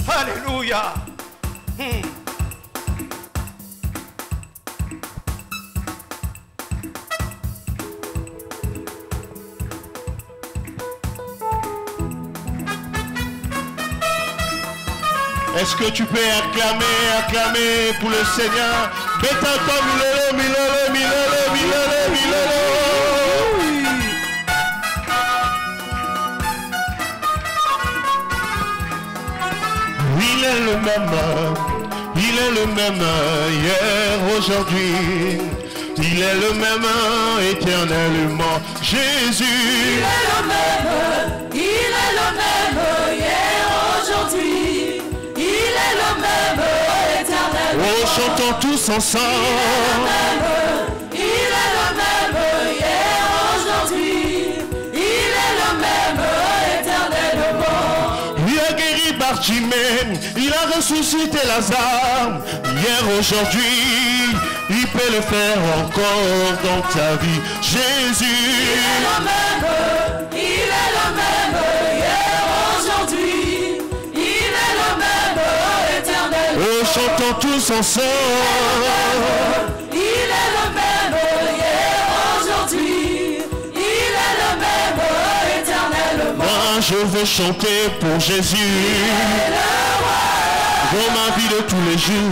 Alléluia. Est-ce que tu peux acclamer pour le Seigneur? Betata milele, milele, milele, milele, milele. Il est le même hier, aujourd'hui. Il est le même éternellement. Jésus. Il est le même hier, aujourd'hui. Il est le même éternellement. Oh, chantons tous ensemble. Il est le même hier, aujourd'hui. Il est le même éternellement. Il a guéri Bartimée, il a ressuscité Lazare. Hier, aujourd'hui, il peut le faire encore dans ta vie. Jésus. Il est le même hier, aujourd'hui. Il est le même éternellement. Oh, chantons tous ensemble. Il est le même hier, aujourd'hui. Il est le même éternellement. Moi, je veux chanter pour Jésus. Dans ma vie de tous les jours.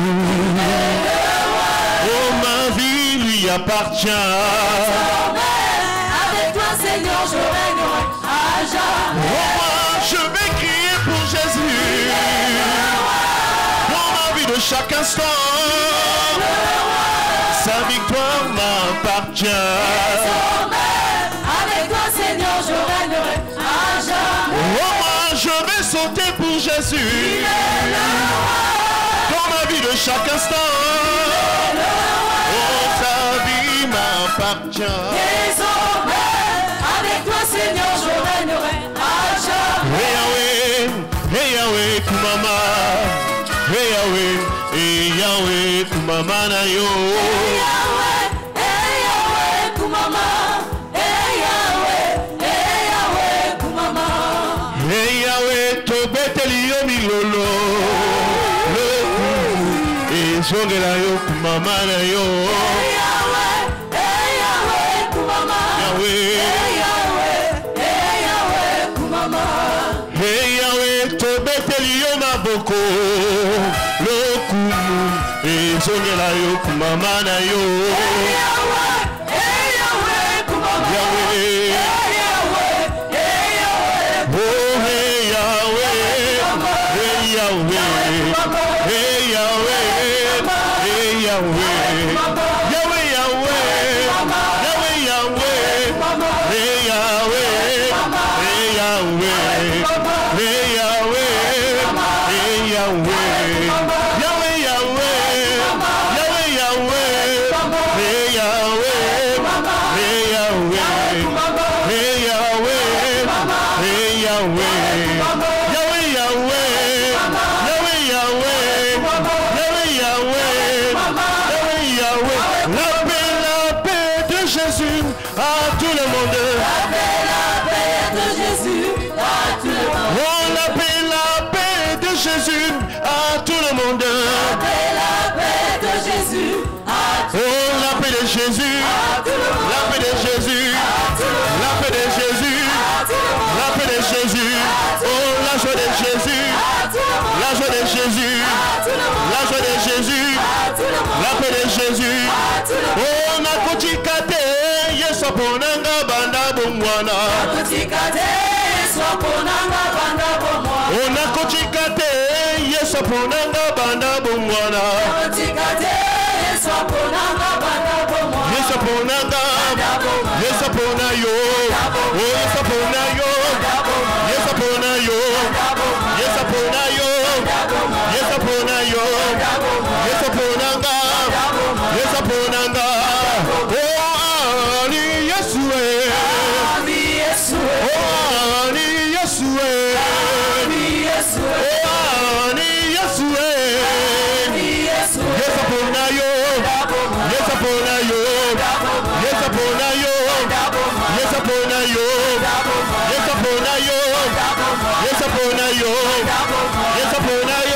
Oh, ma vie lui appartient. Avec toi, Seigneur, je règnerai à jamais. Oh, moi, je vais crier pour Jésus. Dans ma vie de chaque instant. Sa victoire m'appartient. Avec toi, Seigneur, je règnerai à jamais. Oh, moi, je vais sauter pour Jésus. Dans ma vie de chaque instant. Oh, sa vie m'appartient. Désormais, avec toi, Seigneur, je règnerai à jamais. Hey Yahweh, kumama. Hey Yahweh, kumama na yo. Hey Yahweh, kumama. Hey Yahweh, kumama. Hey Yahweh, to beteli yo milolo. Ezongela yo kumama na yo. Hey Yahweh, kumama. Yahweh. Hey Yahweh, kumama. Hey Yahweh, to beteli yo maboko. Lokumu, ezongela yo kumama na yo. Hey Yahweh, kumama. Yahweh. Oh, hey Yahweh, hey Yahweh, hey Yahweh, hey Yahweh, Yahweh, Yahweh, Yahweh, hey Yahweh, hey Yahweh, hey Yahweh, hey Yahweh, Yahweh, Yahweh, Yahweh, Yahweh, hey Yahweh, hey Yahweh, hey Yahweh. Hey Yahweh, Yahweh, Yahweh, Yahweh, Yahweh, Yahweh, Yahweh, la paix de Jésus à tout le monde. La paix de Jésus à tout le monde. Oh, la paix de Jésus à tout le monde. La paix de Jésus à tout le monde. Oh, la paix de Jésus, la paix de Jésus, la paix de Jésus, la paix de Jésus. Oh, la joie de Jésus, la joie de Jésus, la joie de Jésus, la paix de Jésus. Oh, nakotikate Yesu ponanga banda bomwana. Oh, nakotikate Yesu ponanga banda bomwana. Yesu ponanga, Yesu pona yo, oh Yesu pona yo, Yesu pona yo, Yesu pona yo, Yesu pona yo, Yesu ponanga, Yesu ponanga. Oh ani Yesu oh ani Yesu oh ani Yesu oh ani Yesu Yesu pona yo, Yesu pona yo, Yesu pona yo, Yesu pona yo, Yesu pona yo, Yesu pona yo, Yesu pona yo.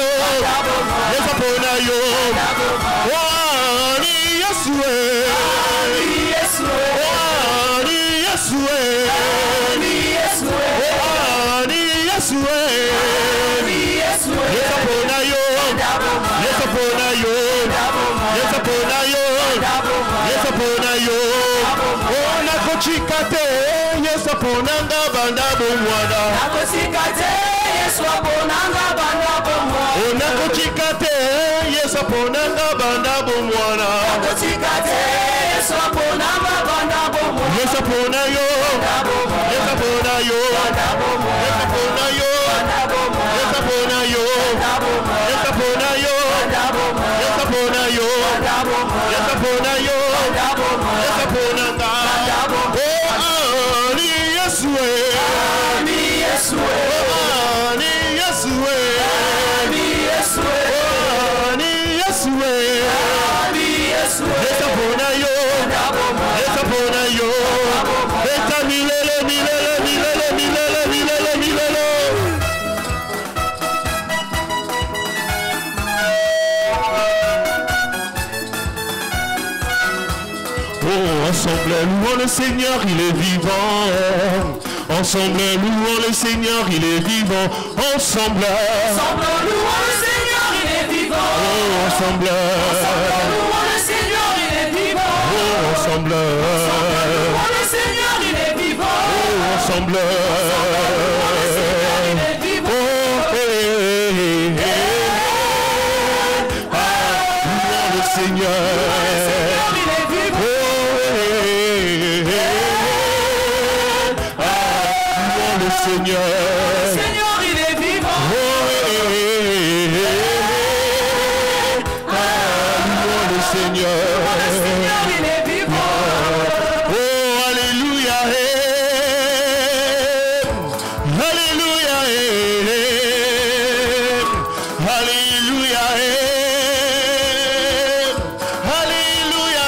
Ensemble, louons le Seigneur, il est vivant. Ensemble, louons le Seigneur, il est vivant. Ensemble, louons le Seigneur, il est vivant. Ensemble, louons le Seigneur, il est vivant. Ensemble, louons le Seigneur, il est vivant. Ensemble, louons le Seigneur. Seigneur, il est vivant. Louons le Seigneur. Le Seigneur, il est vivant. Oh, alléluia. Alléluia. Alléluia. Alléluia.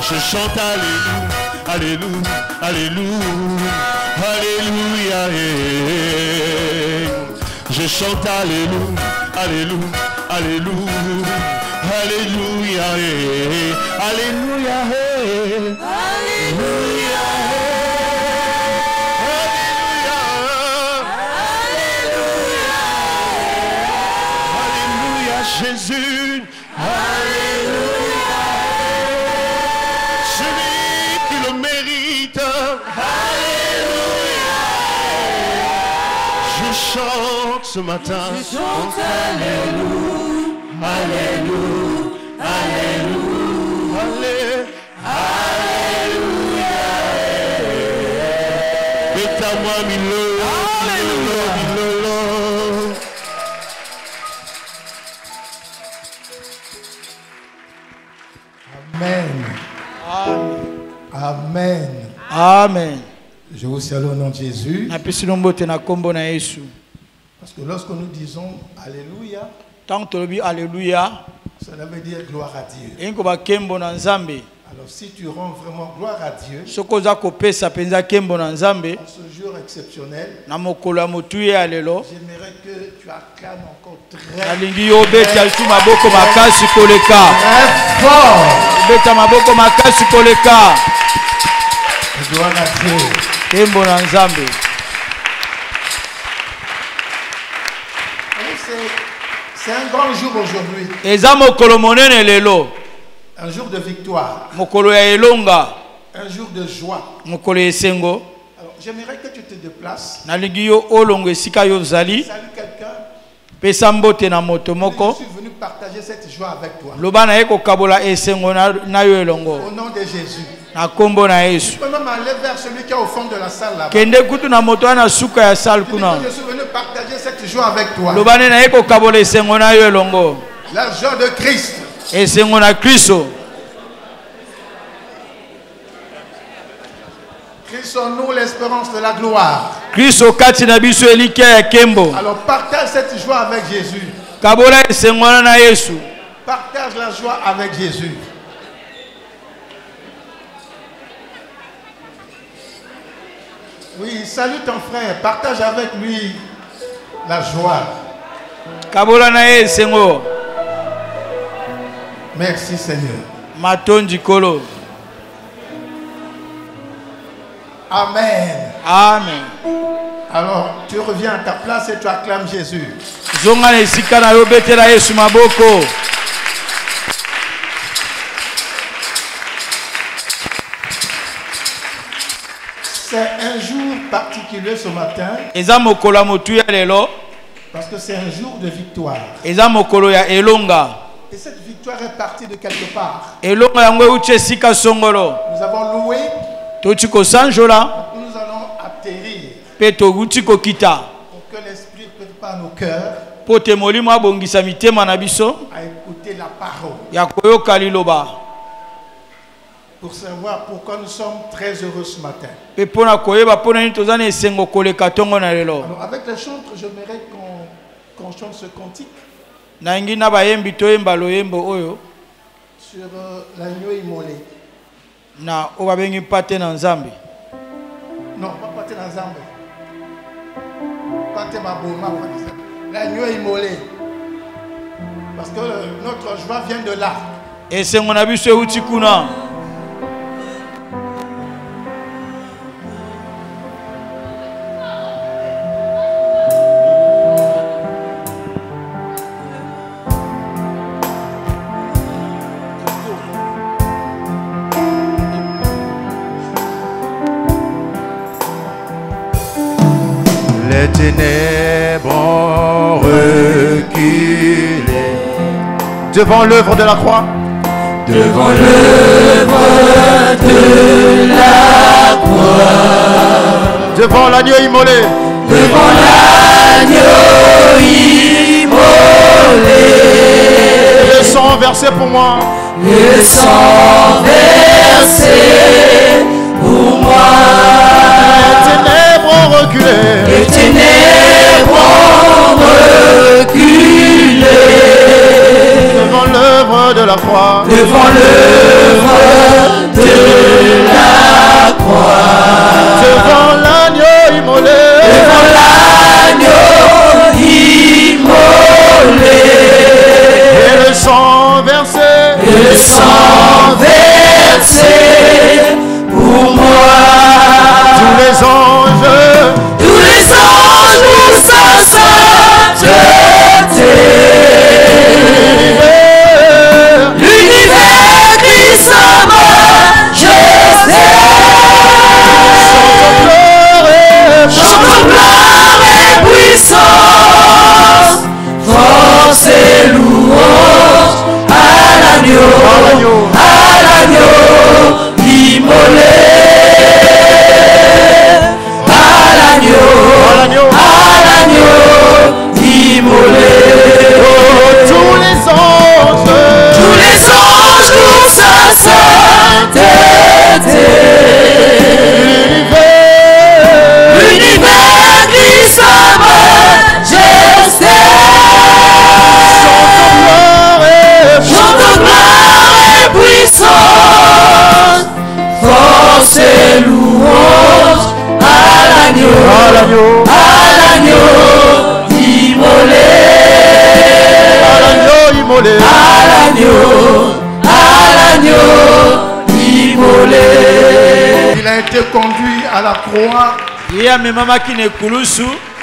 Je chante alléluia. Alléluia. Alléluia, alléluia, je chante alléluia, alléluia, alléluia, alléluia, alléluia, alléluia, alléluia, Jésus, alléluia, celui qui le mérite. Je chante ce matin. Je chante alléluia, alléluia, alléluia, alléluia. Bêta-moi milolo, milolo, milolo. Amen. Amen. Amen. Je vous salue au nom de Jésus. Parce que lorsque nous disons Alléluia, cela veut dire gloire à Dieu. Alors si tu rends vraiment gloire à Dieu, en ce jour exceptionnel, j'aimerais que tu acclames encore très fort. Gloire à Dieu. C'est un grand jour aujourd'hui. Un jour de victoire. Un jour de joie. Alors j'aimerais que tu te déplaces. Salut quelqu'un. Je suis venu partager cette joie avec toi. Au nom de Jésus. Tu peux même aller vers celui qui est au fond de la salle là-bas. Je suis venu partager cette joie avec toi. La joie de Christ. Christ en nous l'espérance de la gloire. Alors partage cette joie avec Jésus. Partage la joie avec Jésus. Oui, salue ton frère, partage avec lui la joie. Merci Seigneur. Amen. Amen. Alors, tu reviens à ta place et tu acclames Jésus. C'est un jour particulier ce matin. Parce que c'est un jour de victoire. Et cette victoire est partie de quelque part. Nous avons loué. Nous allons atterrir. Pour que l'Esprit prépare nos cœurs à écouter la parole. Pour savoir pourquoi nous sommes très heureux ce matin. Alors, avec les chantres, j'aimerais qu'on chante ce cantique sur l'agneau immolé. Non, pas Pate Nzambe. Pate Maboma, l'agneau immolé. Parce que notre joie vient de là. Et c'est mon avis sur Utikuna. Les ténèbres ont reculé devant l'œuvre de la croix. Devant l'œuvre de la croix. Devant l'agneau immolé. Devant l'agneau immolé. Le sang versé pour moi. Le sang versé pour moi. Les ténèbres ont reculé devant l'œuvre de la croix. Devant l'œuvre de la croix. Devant l'agneau immolé. Devant l'agneau immolé. Et le sang versé. Le sang versé pour moi. Tous les anges pour sa sainteté. L'univers crie sa majesté. Chante gloire et puissance, force et louange à l'agneau immolé. Immolé. Oh, tous les anges pour sa sainteté. L'univers crie sa majesté. Chante gloire et puissance, force et louange à l'agneau immolé. Il a été conduit à la croix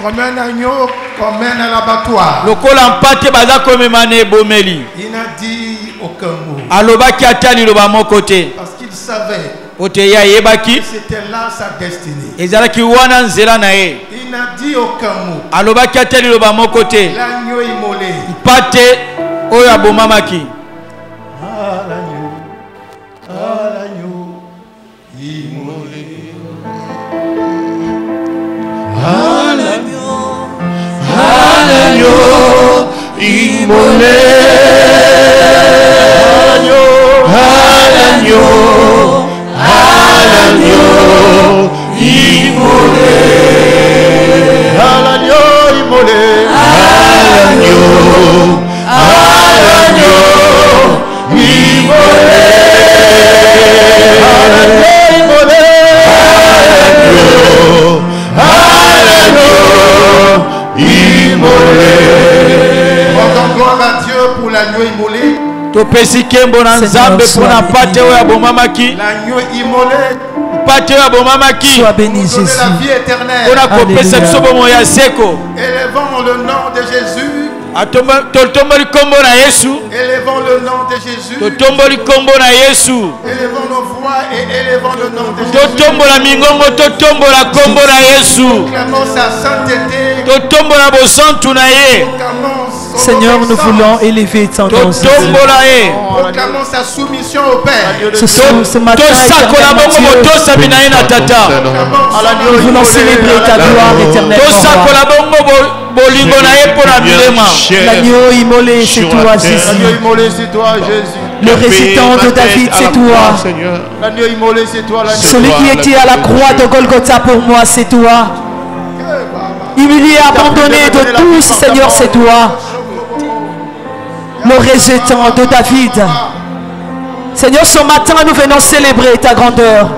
comme un agneau qu'on mène à l'abattoir. Il n'a dit aucun mot. Parce qu'il savait que c'était là sa destinée. Il n'a dit aucun mot. L'agneau immolé. L'agneau immolé Sois béni, Jésus. la vie éternelle. Élevons le nom de Jésus. Élevons le nom de Jésus. Élevons nos voix et élevons le nom de Jésus. Proclamons sa sainteté. Seigneur, nous voulons élever ton nom. Proclamons sa soumission au Père. Ce matin, nous voulons célébrer ta gloire éternelle. L'agneau immolé, c'est toi, Jésus. Le résident de David, c'est toi. Celui qui était à la croix de Golgotha pour moi, c'est toi. Humilié, abandonné de tous, Seigneur, c'est toi. Le résident de David. Seigneur, ce matin, nous venons célébrer ta grandeur.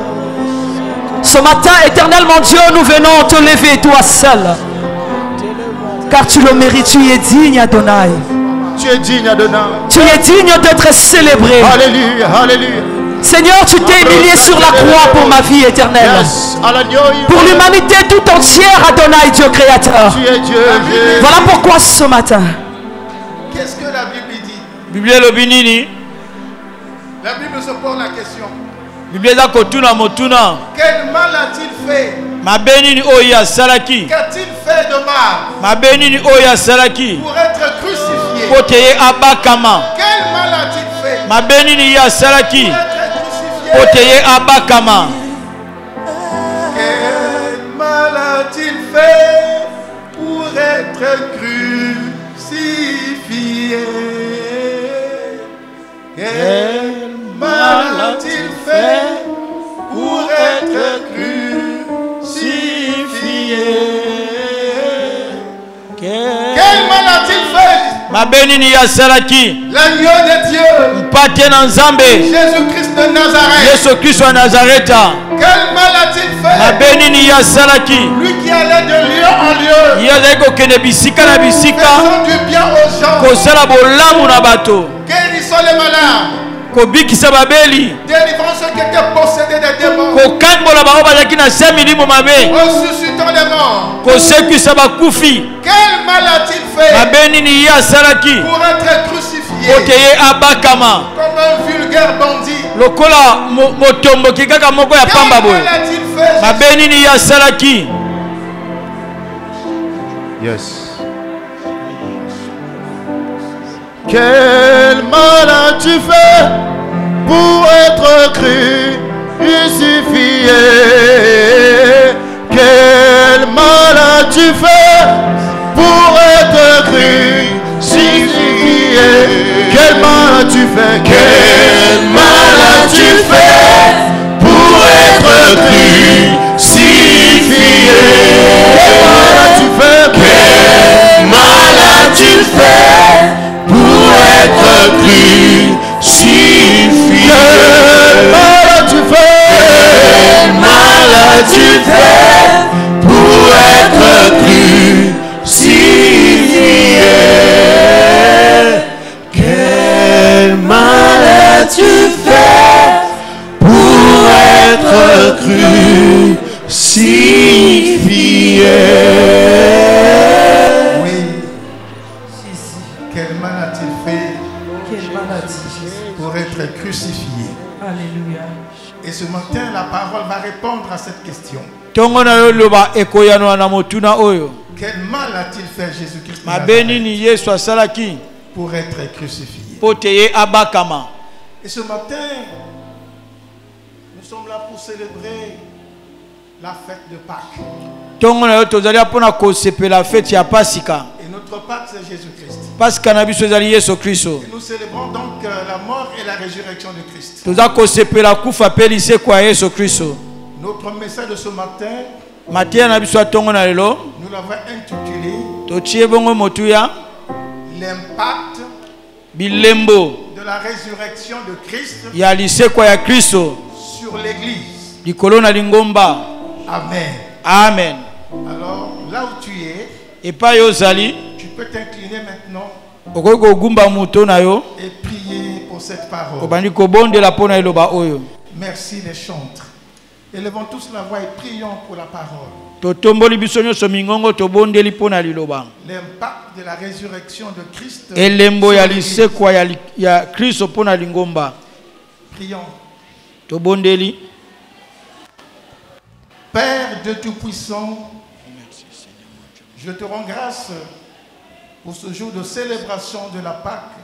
Ce matin, éternellement Dieu, nous venons te lever, toi seul. Car tu le mérites, tu es digne, Adonai. Tu es digne, Adonai. Tu es digne d'être célébré. Alléluia, alléluia. Seigneur, tu t'es humilié sur la croix pour ma vie éternelle. Yes. Pour l'humanité tout entière, Adonai, Dieu créateur. Tu es Dieu. Voilà pourquoi ce matin. Qu'est-ce que la Bible dit? La Bible se pose la question. Quel mal a-t-il fait? Qu'a-t-il fait de mal pour être crucifié? Quel mal a-t-il fait pour être crucifié? Quel mal a-t-il fait pour être crucifié? Quel mal a-t-il fait pour être crucifié? Quel mal a-t-il fait? L'agneau de Dieu, Jésus-Christ de Nazareth. Quel mal a-t il fait? Lui qui allait de lieu en lieu, faisant du bien aux gens, guérissant les malades, délivrant ceux qui étaient possédés des démons, ressuscitant les morts. Quel mal a-t-il fait pour être crucifié comme un vulgaire bandit? Quel mal a-t il fait? Yes. Quel mal as-tu fait pour être crucifié? Quel mal as-tu fait pour être crucifié? Quel mal as-tu fait? Quel mal as-tu fait pour être crucifié? Quel mal as-tu fait? Quel mal as-tu fait pour être crucifié? Quel mal as-tu fait? Quel mal as-tu fait pour être crucifié? Quel mal as-tu fait pour être crucifié? Pour être crucifié. Alléluia. Et ce matin, la parole va répondre à cette question. Quel mal a-t-il fait Jésus-Christ pour être crucifié? Et ce matin, nous sommes là pour célébrer la fête de Pâques. Et notre Pâques, c'est Jésus-Christ. Et nous célébrons donc la mort et la résurrection de Christ. Notre message de ce matin, nous l'avons intitulé l'impact de la résurrection de Christ sur l'Église. Amen. Amen. Alors, là où tu es, tu peux t'incliner maintenant et prier pour cette parole. Merci les chantres. Élevons tous la voix et prions pour la parole. L'impact de la résurrection de Christ. Prions. Père de Tout-Puissant, je te rends grâce pour ce jour de célébration de la Pâque,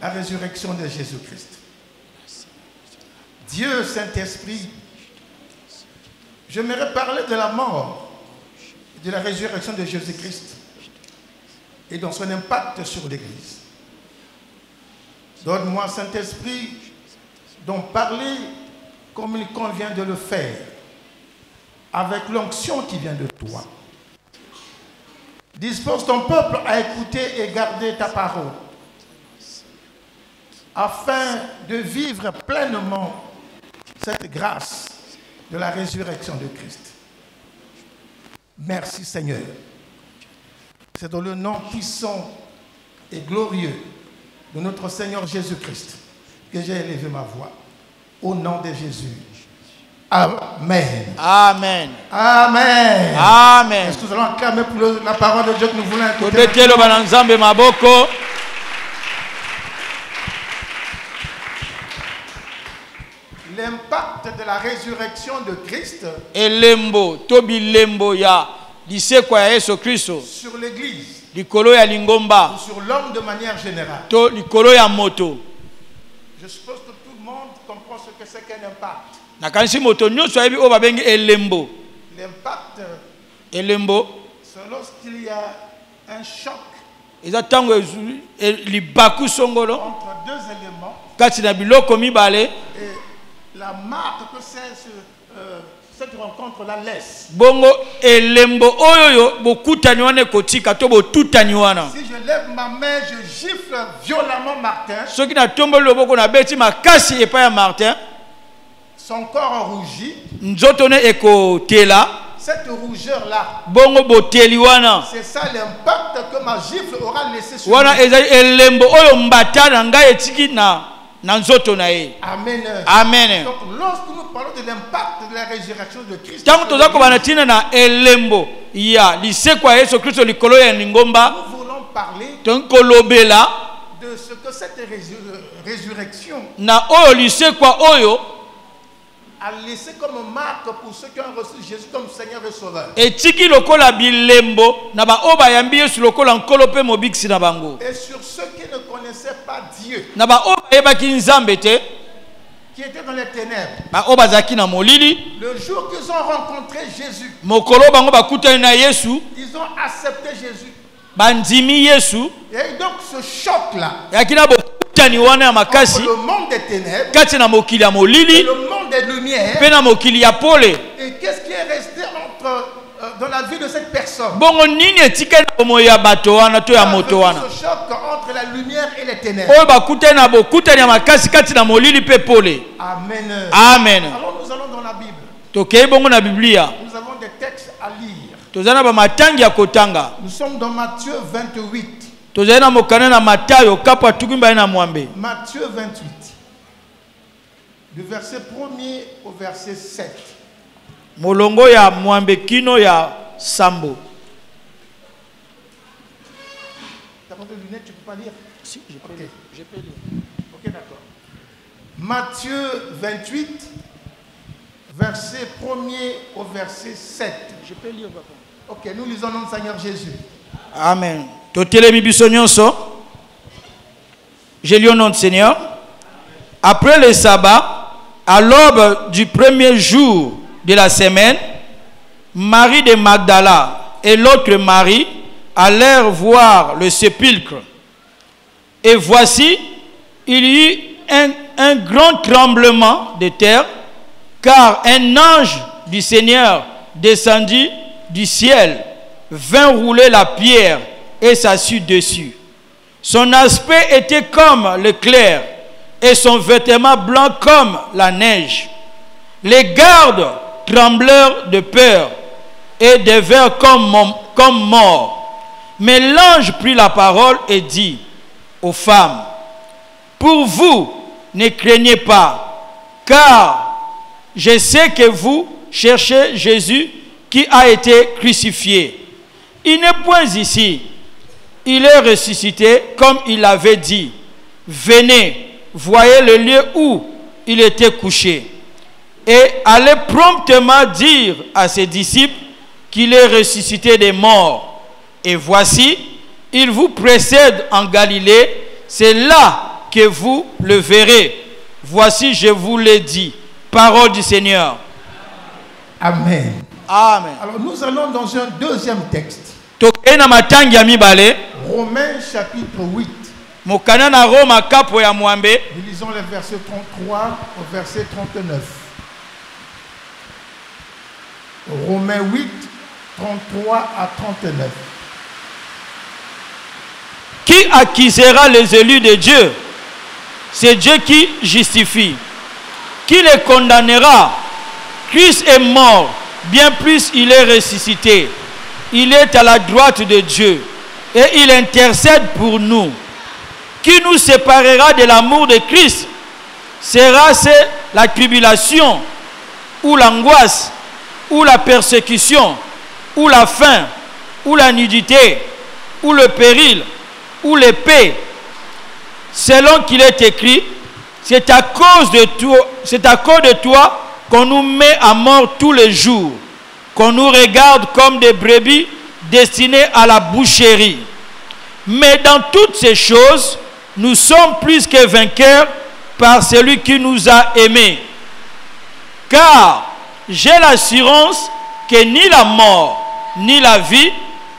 la résurrection de Jésus-Christ. Dieu Saint-Esprit, j'aimerais parler de la mort et de la résurrection de Jésus-Christ et dans son impact sur l'Église. Donne-moi, Saint-Esprit, d'en parler comme il convient de le faire, avec l'onction qui vient de toi. Dispose ton peuple à écouter et garder ta parole, afin de vivre pleinement cette grâce de la résurrection de Christ. Merci Seigneur. C'est dans le nom puissant et glorieux de notre Seigneur Jésus-Christ que j'ai élevé ma voix. Au nom de Jésus. Amen. Amen. Amen. Amen. Est-ce que nous allons acclamer pour la parole de Dieu que nous voulons écouter? L'impact de la résurrection de Christ sur l'Église, sur l'homme de manière générale. Je suppose que tout le monde comprend ce que c'est qu'un impact. L'impact, c'est lorsqu'il y a un choc entre deux éléments et la marque que cette rencontre la laisse. Si je lève ma main, je gifle violemment Martin. Son corps rougit. Cette rougeur-là, c'est ça l'impact que ma gifle aura laissé sur lui. Amen. Amen. Donc lorsque nous parlons de l'impact de la résurrection de Christ, nous voulons parler de ce que cette résurrection a laissé comme marque pour ceux qui ont reçu Jésus comme Seigneur et Sauveur. Et sur ceux qui ne connaissaient pas Dieu, qui étaient dans les ténèbres, le jour qu'ils ont rencontré Jésus, ils ont accepté Jésus. Et donc ce choc-là, entre le monde des ténèbres et le monde des lumières, et qu'est-ce qui est resté dans la vie de cette personne? Ce choc entre la lumière et les ténèbres. Amen. Amen. Alors nous allons dans la Bible. Nous avons des textes à lire. Nous sommes dans Matthieu 28. Matthieu 28. Du verset 1er au verset 7. Molongo ya mwambe kino ya sambo. T'as pas de lunettes, tu peux pas lire? Si, je peux lire. Je peux lire. Ok, d'accord. Matthieu 28, verset 1er au verset 7. Je peux lire, papa. Ok, nous lisons le nom du Seigneur Jésus. Amen. Totelemi biso nyonso. Je lis au nom du Seigneur. Après le sabbat, à l'aube du premier jour de la semaine, Marie de Magdala et l'autre Marie allèrent voir le sépulcre. Et voici, il y eut un grand tremblement de terre, car un ange du Seigneur descendit du ciel, vint rouler la pierre et s'assit dessus. Son aspect était comme l'éclair et son vêtement blanc comme la neige. Les gardes tremblèrent de peur et devinrent comme morts. Mais l'ange prit la parole et dit aux femmes: pour vous, ne craignez pas, car je sais que vous cherchez Jésus qui a été crucifié. Il n'est point ici. Il est ressuscité comme il l'avait dit. Venez, voyez le lieu où il était couché. Et allez promptement dire à ses disciples qu'il est ressuscité des morts. Et voici, il vous précède en Galilée. C'est là que vous le verrez. Voici, je vous l'ai dit. Parole du Seigneur. Amen. Amen. Alors nous allons dans un deuxième texte. Romains chapitre 8. Nous lisons les versets 33 au verset 39. Romains 8, 33 à 39. Qui accusera les élus de Dieu? C'est Dieu qui justifie. Qui les condamnera? Christ est mort, bien plus il est ressuscité. Il est à la droite de Dieu et il intercède pour nous. Qui nous séparera de l'amour de Christ? Sera-ce la tribulation, ou l'angoisse, ou la persécution, ou la faim, ou la nudité, ou le péril, ou l'épée? Selon qu'il est écrit, c'est à cause de toi qu'on nous met à mort tous les jours, qu'on nous regarde comme des brebis destinées à la boucherie. Mais dans toutes ces choses, nous sommes plus que vainqueurs par celui qui nous a aimés. Car j'ai l'assurance que ni la mort, ni la vie,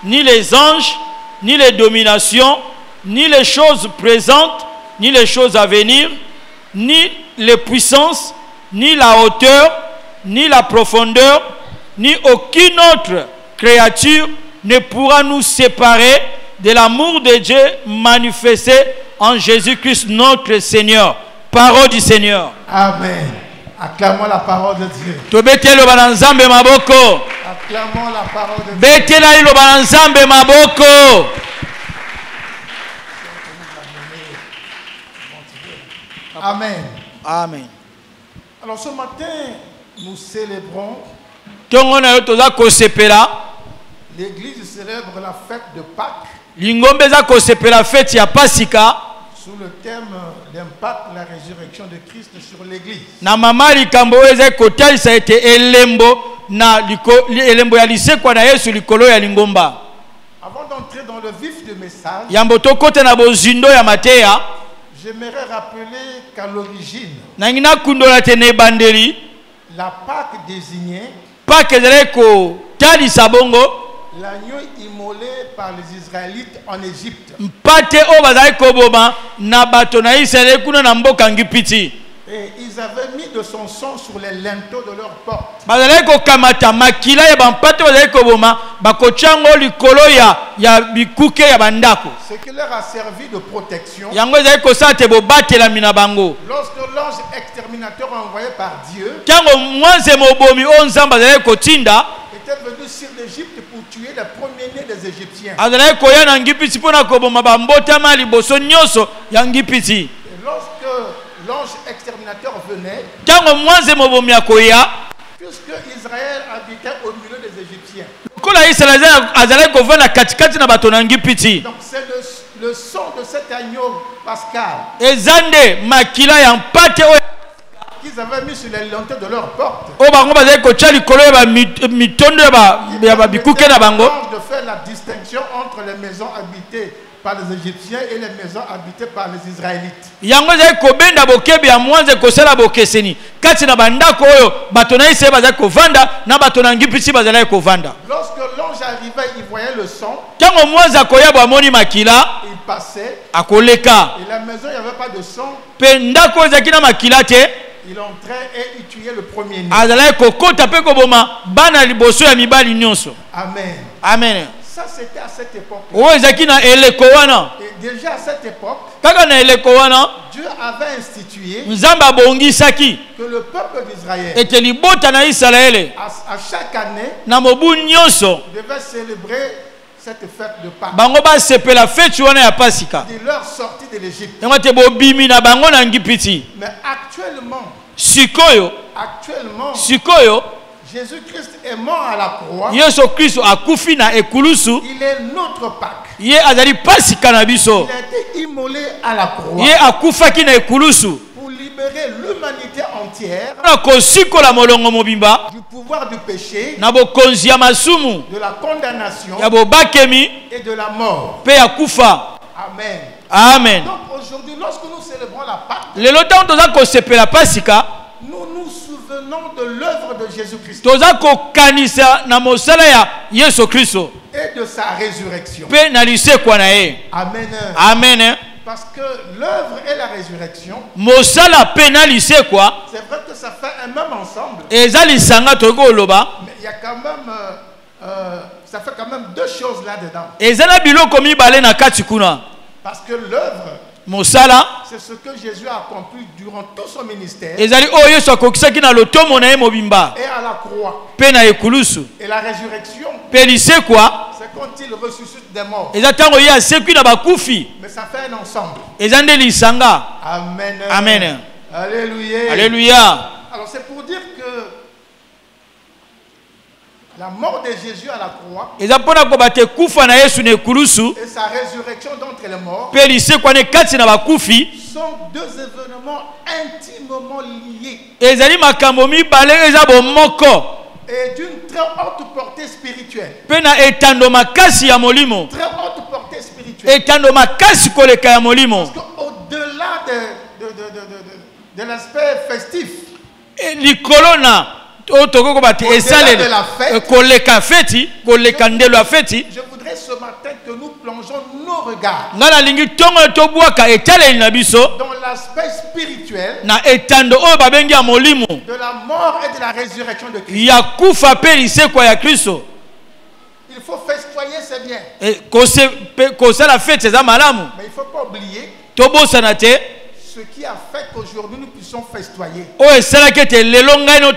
ni les anges, ni les dominations, ni les choses présentes, ni les choses à venir, ni les puissances, ni la hauteur, ni la profondeur, ni aucune autre créature ne pourra nous séparer de l'amour de Dieu manifesté en Jésus-Christ notre Seigneur. Parole du Seigneur. Amen. Acclamons la parole de Dieu. Acclamons la parole de Dieu. Amen. Amen. Alors ce matin, nous célébrons. L'Église célèbre la fête de Pâques. Sous le thème l'impact de la résurrection de Christ sur l'Église. Avant d'entrer dans le vif du message, j'aimerais rappeler qu'à l'origine, la Pâque désignait l'agneau immolé par les Israélites en Égypte. Et ils avaient mis de son sang sur les linteaux de leurs portes. Ce qui leur a servi de protection. Lorsque l'ange exterminateur envoyé par Dieu était venu sur l'Égypte pour tuer les premiers-nés des Égyptiens. Et lorsque l'ange exterminateur venait, puisque Israël habitait au milieu des Égyptiens, donc c'est le sang de cet agneau pascal qu'ils avaient mis sur les linteaux de leurs portes, de faire la distinction entre les maisons habitées par les Égyptiens et les maisons habitées par les Israélites. Lorsque l'ange arrivait, il voyait le sang, il passait, et la maison, il n'y avait pas de sang, il entrait et il tuait le premier-né. Amen. Amen. Ça, c'était à cette époque. Et déjà à cette époque, Dieu avait institué que le peuple d'Israël, à chaque année, devait célébrer cette fête de Pâques. De leur sortie de l'Égypte. Mais actuellement, Actuellement, sikoyo Jésus-Christ est mort à la croix. Yesu Kristo akufi na ekulusu. Il est notre Pâques. Ye azali pasika na biso. Il a été immolé à la croix. Ye akufaki na ekulusu. Pour libérer l'humanité entière Na kosikola molongo mobimba du pouvoir du péché, na bokonzi ya masumu de la condamnation ya bobakemi et de la mort. pe ya kufa. Amen. Amen. Donc aujourd'hui, lorsque nous célébrons la Pâque, Lelo tango toza kosepela pasika nous nous souvenons de l'œuvre de Jésus-Christ toza kokanisa na mosala ya Yesu Kristo et de sa résurrection. pe na lisekwa na ye. Amen. Amen. Parce que l'œuvre et la résurrection, Mosala pe na lisekwa c'est vrai que ça fait un même ensemble, eza lisanga tokoki oloba mais il y a quand même, ça fait quand même deux choses là-dedans. eza na biloko mibale na kati kuna. Parce que l'œuvre, Mosala c'est ce que Jésus a accompli durant tout son ministère ezali oyo Yesu akokisaki na lotomo na ye mobimba et à la croix. pe na ekulusu. Et la résurrection, Pe lisekwa c'est quand il ressuscite des morts. eza ntango ye asekwi na bakufi. Mais ça fait un ensemble. Eza nde lisanga. Amen. Amen. Alléluia. Alléluia. Alors c'est pour dire que la mort de Jésus à la croix Eza mpona koba te kufa na Yesu na ekulusu et sa résurrection d'entre les morts pe lisekwa ne kati na bakufi sont deux événements intimement liés ezali makambo mibale eza bomoko et d'une très haute portée spirituelle. pe na etando makasi ya molimo. Très haute portée spirituelle. Etando makasi koleka ya molimo. Parce qu'au-delà de l'aspect festif, Likolo na otoko koba te esaleli koleka feti koleka ndelo ya feti. je voudrais ce matin que nous plongeons nos regards Ngana lingi tongo tobwaka etaleli na biso dans l'aspect spirituel na etando oyo babengi ya molimo de la mort et de la résurrection de Christ. ya kufa pe lisekwa ya Kristo. Il faut festoyer, c'est bien. Kosala fete eza malamu. Mais il ne faut pas oublier Tobosana te ce qui a fait qu'aujourd'hui nous puissions festoyer. oyo esalaki ete lelo ngai no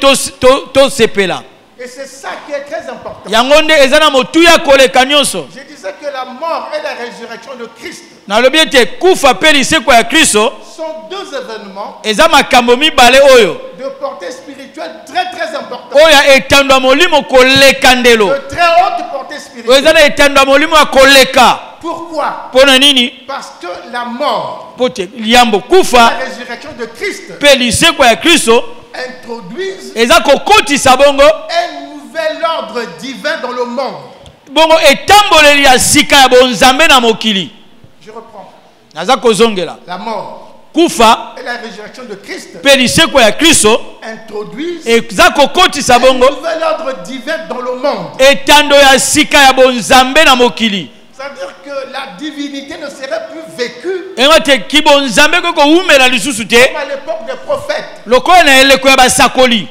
tosepela. Et c'est ça qui est très important. Yango nde eza na motuya koleka nyonso. Je disais que la mort et la résurrection de Christ Nalobi ete kufa pe lisekwa ya Kristo sont deux événements eza makambo mibale oyo de portée spirituelle très très importants. oyo ya etando ya molimo koleka ndelo. De très haute portée Oyo spirituelle. eza na etando ya molimo ya koleka. Pourquoi? Mpona nini? Parce que la mort Pote liambo et la kufa résurrection de Christ pe lisekwa ya Kristo introduisent eza kokotisa bongo un nouvel ordre divin dans le monde. bongo etamboleli ya sika ya bonzambe na mokili. Je reprends. Naza kozongela La mort kufa et la résurrection de Christ pe lisekwa ya Kristo introduisent eza kokotisa un bongo nouvel ordre divin dans le monde. etando ya sika ya bonzambe na mokili. C'est-à-dire que la divinité ne serait plus vécue Engo te kibonzambe ko koumela lisusu te comme à l'époque des prophètes. lokola na eleko ya basakoli.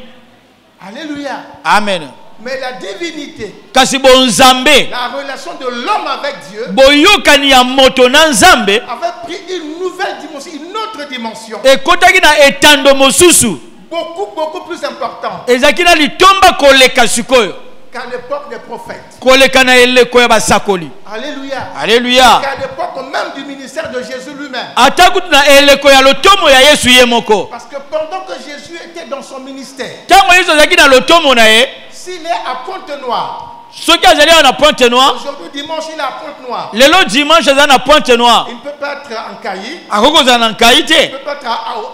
Alléluia. Amen. Mais la divinité, Kasi bonzambe la relation de l'homme avec Dieu boyokani ya moto na nzambe avait pris une nouvelle dimension, une autre dimension, ekotaki na etando mosusu beaucoup plus importante ezalaki na litomba koleka sikoyo qu'à l'époque des prophètes. koleka na eleko ya basakoli. Alléluia. Alléluia. Qu'à l'époque même du ministère de Jésus lui-même. Ata kutu na eleko ya lotomo ya Yesu ye moko. Parce que pendant que Jésus était dans son ministère, Tango Yesu azalaki na lotomo na ye s'il est à Pointe-Noire, soki azali awa na Pointe Noire aujourd'hui dimanche il est à Pointe-Noire, lelo dimanche aza na Pointe Noire il ne peut pas être en Kayi, akoki kozala na Nkai il te ne peut pas être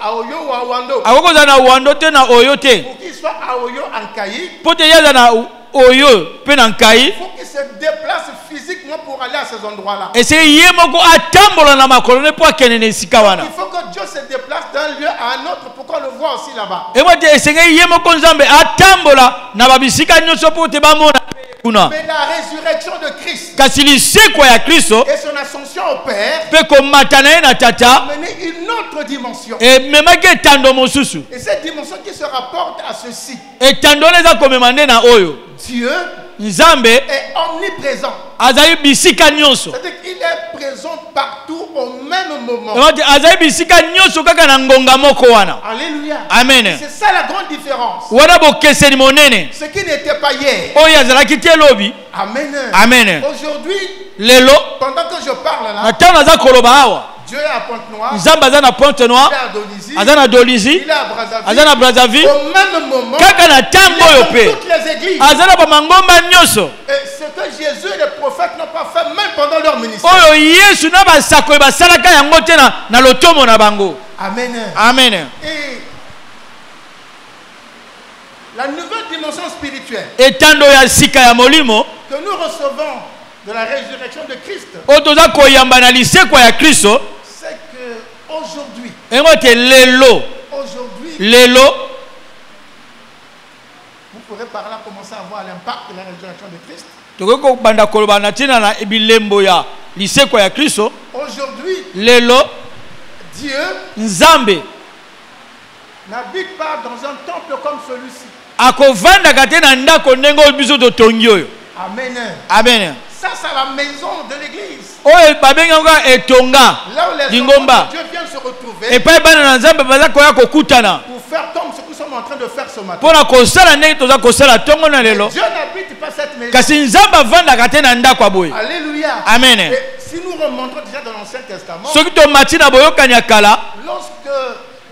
à Oyo ou à Wando. akoki kozala na Wando te na Oyo te Pour qu'il soit à Oyo en Kayi, mpo te ye aza na Oyo mpe na Nkai il faut qu'il se déplace physiquement pour aller à ces endroits-là. esili ye moko atambola na makolo ne mpo akende na esika wana. Il faut que Dieu se déplace d'un lieu à un autre pour qu'on le voit aussi là-bas. Emo te esengeli ye moko nzambe atambola na babisika nyonso mpo te bamona kuna. Mais la résurrection de Christ Kasi lisekwa ya Kristo et son ascension au Père mpe komata na ye na tata a mené une autre dimension. ememaki etando mosusu. Et cette dimension qui se rapporte à ceci, Etando wana eza komema nde na oyo Dieu nzambe est omniprésent. azali bisika nyonso. C'est-à-dire qu'il est présent partout au même moment. Emo te azali bisika nyonso kaka na ngonga moko wana. Alléluia. Amen. C'est ça la grande différence. Wana bokeseni monene Ce qui n'était pas hier. oyo azalaki te lobi. Amen. Amen. Aujourd'hui, Lelo pendant que je parle na là, ntango aza koloba awa Dieu est à Pointe-Noire. Nzambe aza na Pointe-Noire. Il est à Dolisie. Aza na Dolisie. Il est à Brazzaville. Aza na Brazzaville. Au même moment, Kaka na il tango est yo dans pe. toutes les églises. Aza na ba mangomba nyonso. Et ce que Jésus et les prophètes n'ont pas fait même pendant leur ministère. Oyo Yesu na basako basalaka yango te na lotomo na bango. Amen. Amen. Et la nouvelle dimension spirituelle Etando ya sika ya molimo que nous recevons de la résurrection de Christ, otoza koyamba na lisekwa ya Kristo c'est que aujourd'hui, engote lelo vous pourrez par là commencer à voir l'impact de la résurrection de Christ. tokoko banda koloba na tina na bilembo ya lisekwa ya Kristo. Aujourd'hui, Lelo Dieu Nzambe n'habite pas dans un temple comme celui-ci. akovandaka te na ndako ndenge oyo biso totongi oyo. Amen. Amen. Ça, c'est la maison de l'église. Oyo babengaka etonga Là où les lingomba enfants de Dieu viennent se retrouver epai bana na Nzambe baza koya kokutana pour faire comme ce que nous sommes en train de faire ce matin. mpona kosala ndenge toza kosala ntongo na lelo. Dieu n'habite pas cette maison. Kasi Nzambe avandaka te na ndako ya boye. Alléluia. Amen. Et si nous remontons déjà dans l'Ancien Testament, soki tomati na boyokani ya kala lorsque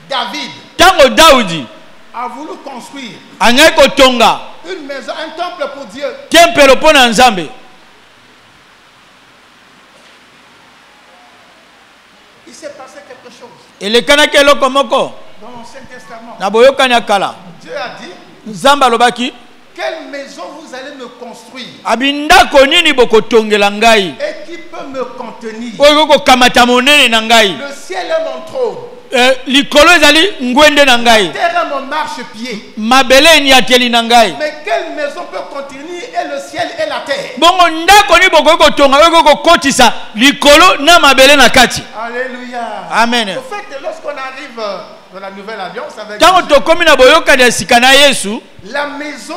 David ntango Daudi a voulu construire angai kotonga une maison, un temple pour Dieu, tempelo mpo na Nzambe, il s'est passé quelque chose. elekanaki eloko moko Dans l'Ancien Testament, na boyokani ya kala. Dieu a dit, Nzambe alobaki quelle maison vous allez me construire abi ndako nini bokotongela ngai et qui peut me contenir? oyo kokamata monene na ngai. Le ciel est mon trône, likolo ezali ngwende na ngai, terre est mon marchepied. mabele eniateli na ngai. Mais quelle maison peut contenir et le ciel et la terre? bongo ndako nini bokoki kotonga oyo kokotisa likolo na mabele na kati. Alléluia. Amen. Au fait, lorsqu'on arrive dans la nouvelle alliance avec ntango Jésus, tokomi na boyokani ya sika na Yesu, la maison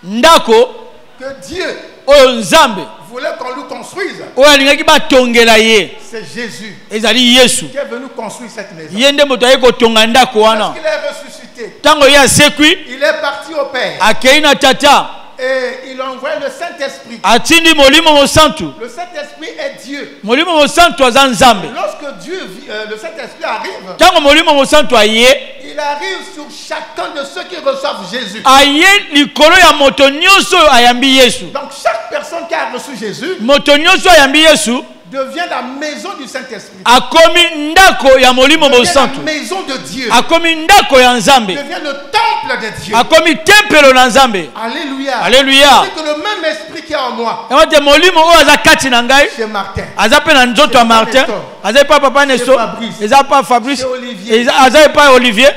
ndako que Dieu oyo Nzambe voulait qu'on lui construise, oyo alingaki batongela ye c'est Jésus ezali Yesu. qui est venu construire cette maison. Ye nde moto aye kotonga ndako wana. Lorsqu'il est ressuscité, Ntango ye asekwi il est parti au Père akei na tata et il a envoyé le Saint-Esprit. atindi molimo mosantu. Le Saint-Esprit est Dieu. Molimo mosantu aza Nzambe. Lorsque le Saint-Esprit arrive, Ntango molimo mosantu aye, il arrive sur chacun de ceux qui reçoivent Jésus. aye likolo ya moto nyonso oyo ayambi Yesu. Donc chaque personne qui a reçu Jésus Moto nyonso ayambi Yesu devient la maison du Saint-Esprit, akomi ndako ya molimo devient la mosantu, maison de Dieu, akomi ndako ya Nzambe, devient le temple de Dieu. akomi tempelo na Nzambe. Alléluia. Alléluia. C'est que le même esprit qui est en moi, Ewate molimo oyo aza kati na ngai chez Martin, aza pe na nzoto ya Martin, aza epa papa Neso, Fabrice, eza pa Fabrice, chez Olivier. aza epa Olivier.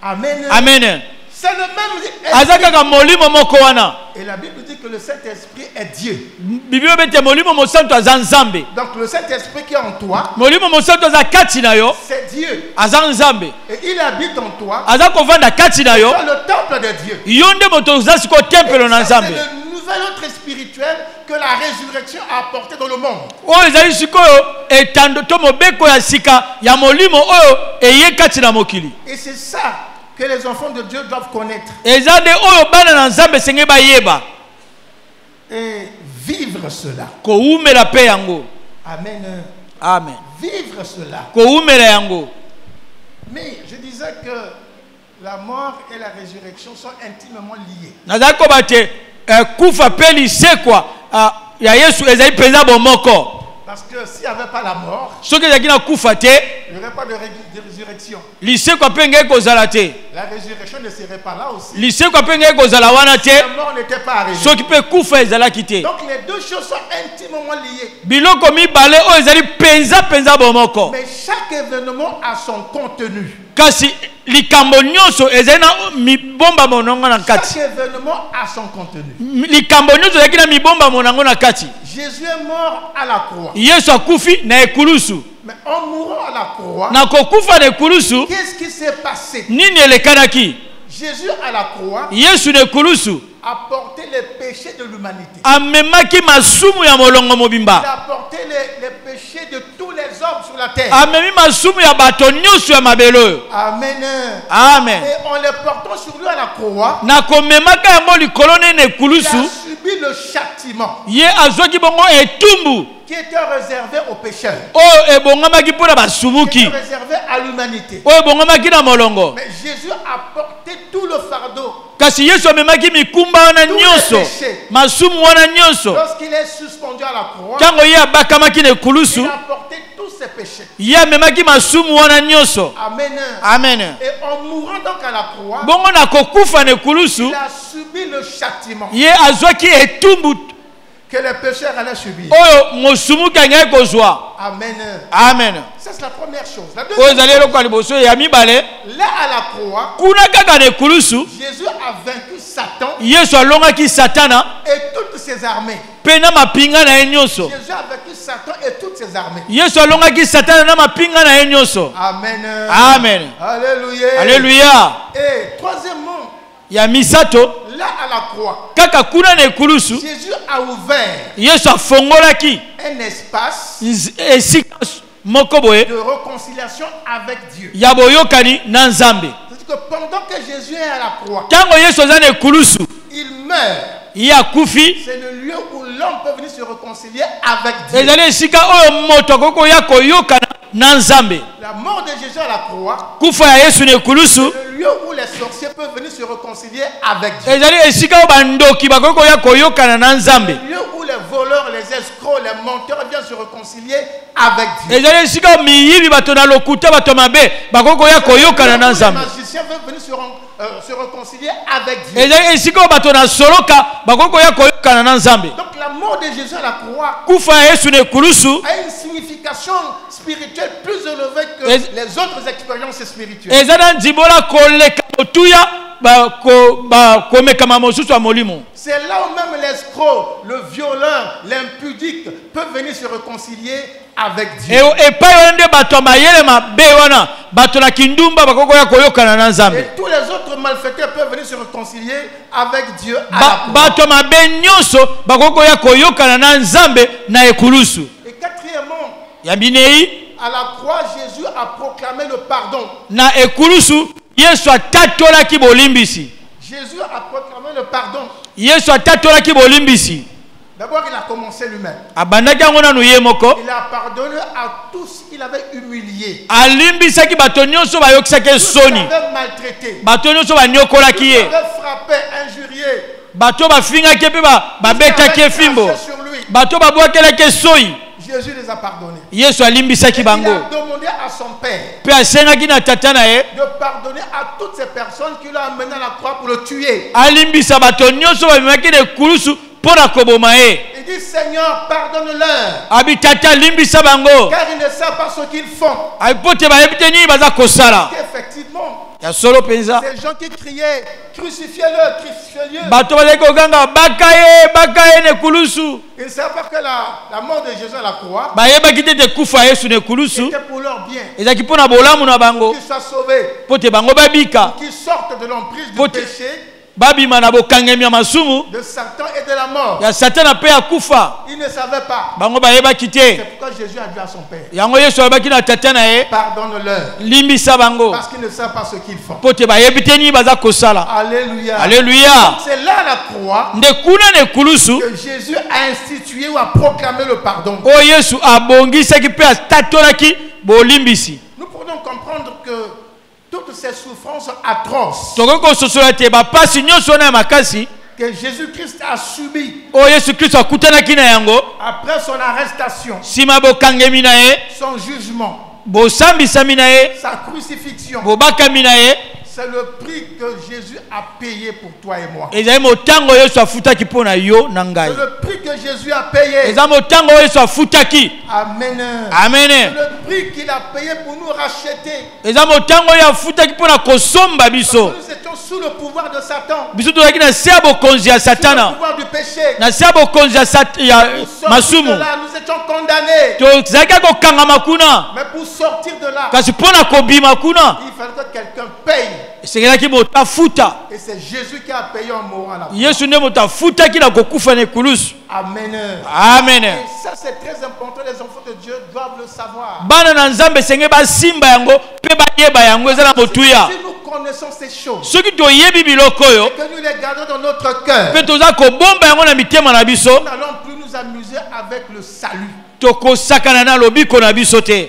Amen. Amen. C'est le même Aza esprit. kaka molimo moko wana. Et la Bible dit que le Saint-Esprit est Dieu. Biblia bete molimo mosantu aza Nzambe. Donc le Saint-Esprit qui est en toi, Molimo mosantu aza kati na yo c'est Dieu. aza Nzambe. Et il habite en toi, Aza kovanda kati na yo. dans le temple de Dieu. Yo nde moto oza siko tempelo na Et ça, Nzambe. c'est le nouvel ordre spirituel que la résurrection a apporté dans le monde. Oyo ezali sikoyo etando to mobeko ya sika ya molimo oyo eye kati na mokili. Et c'est ça que les enfants de Dieu doivent connaître Eza nde oyo bana na Nzambe senge bayeba et vivre cela. koumela pe yango. Amen. Amen. Vivre cela. Koumela yango. Mais je disais que la mort et la résurrection sont intimement liées. Nazali ko bate kufa pe lisekwa ya Yesu ezali penza bomoko. Parce que s'il n'y avait pas la mort, Soki ezalaki na kufa te, il n'y aurait pas de résurrection. lisekwa pe ngei kozala te. La résurrection ne serait pas là aussi. Lisekwa pe ngei kozala wana te. La mort n'était pas arrivée. Soki pe kufa ezalaki te. Donc les deux choses sont intimement liées. Biloko mibale oyo ezali penza bomoko. Mais chaque événement a son contenu. Kasi likambo nyonso ezali na mibomba monongo na kati. Chaque événement a son contenu. Likambo nyonso ezalaki na mibomba monango na kati. Jésus est mort à la croix. Yesu akufi na ekulusu. Mais en mourant à la croix, Na kokufa na ekulusu, qu'est-ce qui s'est passé? nini elekanaki? Jésus à la croix Yesu na ekulusu a porté les péchés de l'humanité. amemaki masumu ya molongo Il mobimba. a porté les péchés de tous les hommes sur la terre. Amemi masumu ya bato nyonso ya mabele oyo. Amen. Amen. Et en les portant sur lui à la croix, Na komemaka yango likolo nene il a ekulusu, subi subi le châtiment Ye azwaki bongo etumbu. qui était réservé aux pécheurs, Oyo ebongamaki mpona qui basumuki. était réservé à l'humanité. Oyo ebongamaki na molongo. Mais Jésus a porté tout le fardeau. Kasi Yesu amemaki mikumba wana nyonso. Masumu wana nyonso. Lorsqu'il est suspendu à la croix, Tango ye abakamaki na ekulusu. il a porté tous ses péchés. Ye amemaki masumu wana nyonso. Amen. Amen. Et en mourant donc à la croix, Bongo na kokufa na ekulusu. il a subi le châtiment Ye azwaki etumbu. que les pécheurs allaient subir. Oyo mosumuki angaki kozwa. Amen. Amen. Ça, c'est la première chose. La Oyo deuxième ezali eloko ya liboso ya mibale. là à la croix, Kuna kaka na ekulusu. Jésus a vaincu Satan Yesu alongaki satana. et toutes ses armées. Mpe na mapinga na ye nyonso. Jésus a vaincu Satan et toutes ses armées. Yesu alongaki satana na mapinga na ye nyonso. Amen. Amen. Alléluia. Alléluia. Et troisièmement, Ya misato là à la croix, kaka kuna na ekulusu. Jésus a ouvert Yesu afongolaki un espace esika moko boye de réconciliation avec Dieu. ya boyokani na Nzambe. C'est-à-dire que pendant que Jésus est à la croix, Tango Yesu aza na ekulusu il meurt. ye akufi. C'est le lieu où l'homme peut venir se réconcilier avec Dieu. Ezali esika oyo moto akoki koya koyokana na Nzambe. La mort de Jésus à la croix, Kufa ya Yesu na ekulusu c'est le lieu où les sorciers peuvent venir se réconcilier avec Dieu. ezali esika oyo bandoki bakoki koya koyokana na Nzambe. Le lieu où les voleurs, les escrocs, les menteurs viennent se réconcilier avec Dieu. Ezali esika oyo miyibi bato na lokuta bato mabe bakoki koya koyokana na Les Nzambe. magiciens peuvent venir se réconcilier avec Dieu. Ezali esika oyo bato na soloka bakoki koya koyokana na Nzambe. Donc la mort de Jésus à la croix Kufa ya Yesu na ekulusu a une signification spirituelle plus élevée que les autres expériences spirituelles. eza na nzibola koleka motuya komekama mosusu ya molimo. C'est là où même l'escroc, le violeur, l'impudique peuvent venir se réconcilier avec Dieu. Epai wana nde bato ya mayele mabe wana bato na kindumba bakoki koya koyokana na Nzambe. Et tous les autres malfaiteurs peuvent venir se réconcilier avec Dieu à la croix. Bato ya mabe nyonso bakoki koya koyokana na Nzambe na ekulusu. Et quatrièmement, Ya binei à la croix, Jésus a proclamé le pardon. na ekulusu Yesu atatolaki bolimbisi. Jésus a proclamé le pardon. Yesu atatolaki bolimbisi. D'abord, il a commencé lui-même. Abandaki yango nanu ye moko. Il a pardonné à tous qu'il avait humiliés, Alimbisaki bato nyonso bayokisaki tous qu'il soni. avait maltraités, Bato nyonso banyokolaki tous qu'il ye. avait frappé, injurié, Bato bafingaki mpe babetaki efimbo. sur lui. Bato babwakelaki soi. Jésus les a pardonnés. Yesu alimbisaki Il bango. a demandé à son Père Mpe asengaki na tata na ye de pardonner à toutes ces personnes qui l'ont amené à la croix pour le tuer. alimbisa bato nyonso babimaki na ekulusu mpo na koboma ye. Il dit, Seigneur, pardonne-leur, Abi tata alimbisa bango. car ils ne savent pas ce qu'ils font. Abi po te bayebi te nini baza kosala. Effectivement, Ya solo mpenza. ces gens qui criaient, crucifiez-le, crucifiez-le. Bato bazali koganga baka ye na ekulusu. Ils ne savent pas que la mort de Jésus à la croix Bayebaki te te kufa Yesu na ekulusu était pour leur bien. ezalaki mpo na bolamu na bango Qu'ils soient sauvés, mpo te bango babika qu'ils sortent de l'emprise du Pote- péché, babima na bokangemi ya masumu de Satan et de la mort. ya satana mpe ya kufa. Ils ne savaient pas. Bango bayebaki te. C'est pourquoi Jésus a dit à son Père, Yango Yesu alobaki na tata na ye pardonne-leur, limbisa bango parce qu'ils ne savent pas ce qu'ils font. mpo te bayebi te nini baza kosala. Alléluia. Alleluya. C'est là à la croix Nde kuna na ekulusu que Jésus a institué ou a proclamé le pardon. oyo Yesu abongisaki mpe atatolaki bolimbisi. Nous pourrions comprendre que toutes ces souffrances atroces Tokoki kososola te bapasi nyonso wana ya makasi que Jésus-Christ a subies oyo Yesu Kristo akutanaki na yango après son arrestation, nsima bokangemi na ye son jugement, bosambisami na ye sa crucifixion, bobakami na ye c'est le prix que Jésus a payé pour toi et moi. ezali motango Yesu afutaki mpo na yo na C'est ngai. le prix que Jésus a payé. Eza motango oyo Yesu afutaki. Amen. C'est Amen. le prix qu'il a payé pour nous racheter. Eza motango oyo afutaki mpo na kosomba biso. Nous étions sous le pouvoir de Satan, Biso tozalaki na se ya bokonzi ya sous le satana, pouvoir du péché. na se ya bokonzi ya ya Pour sortir masumu. de là, nous étions condamnés. Tozalaki kokangama kuna, Mais pour sortir de là, kasi mpo na kobima kuna il fallait que quelqu'un paye. esengelaki moto afuta. Et c'est Jésus qui a payé en mourant là. Yesu nde moto afutaki na kokufa na ekulusu. Amen. Amen. Et ça, c'est très important. Les enfants de Dieu doivent le savoir. Bana na Nzambe senge basimba yango mpe bayeba yango eza na motuya. Si nous connaissons ces choses, Ce qui te yebi biloko yo. et que nous les gardons dans notre cœur, Pe toza ko bomba yango na mitema na biso. nous n'allons plus nous amuser avec le salut. Toko sakana na lobiko na biso te.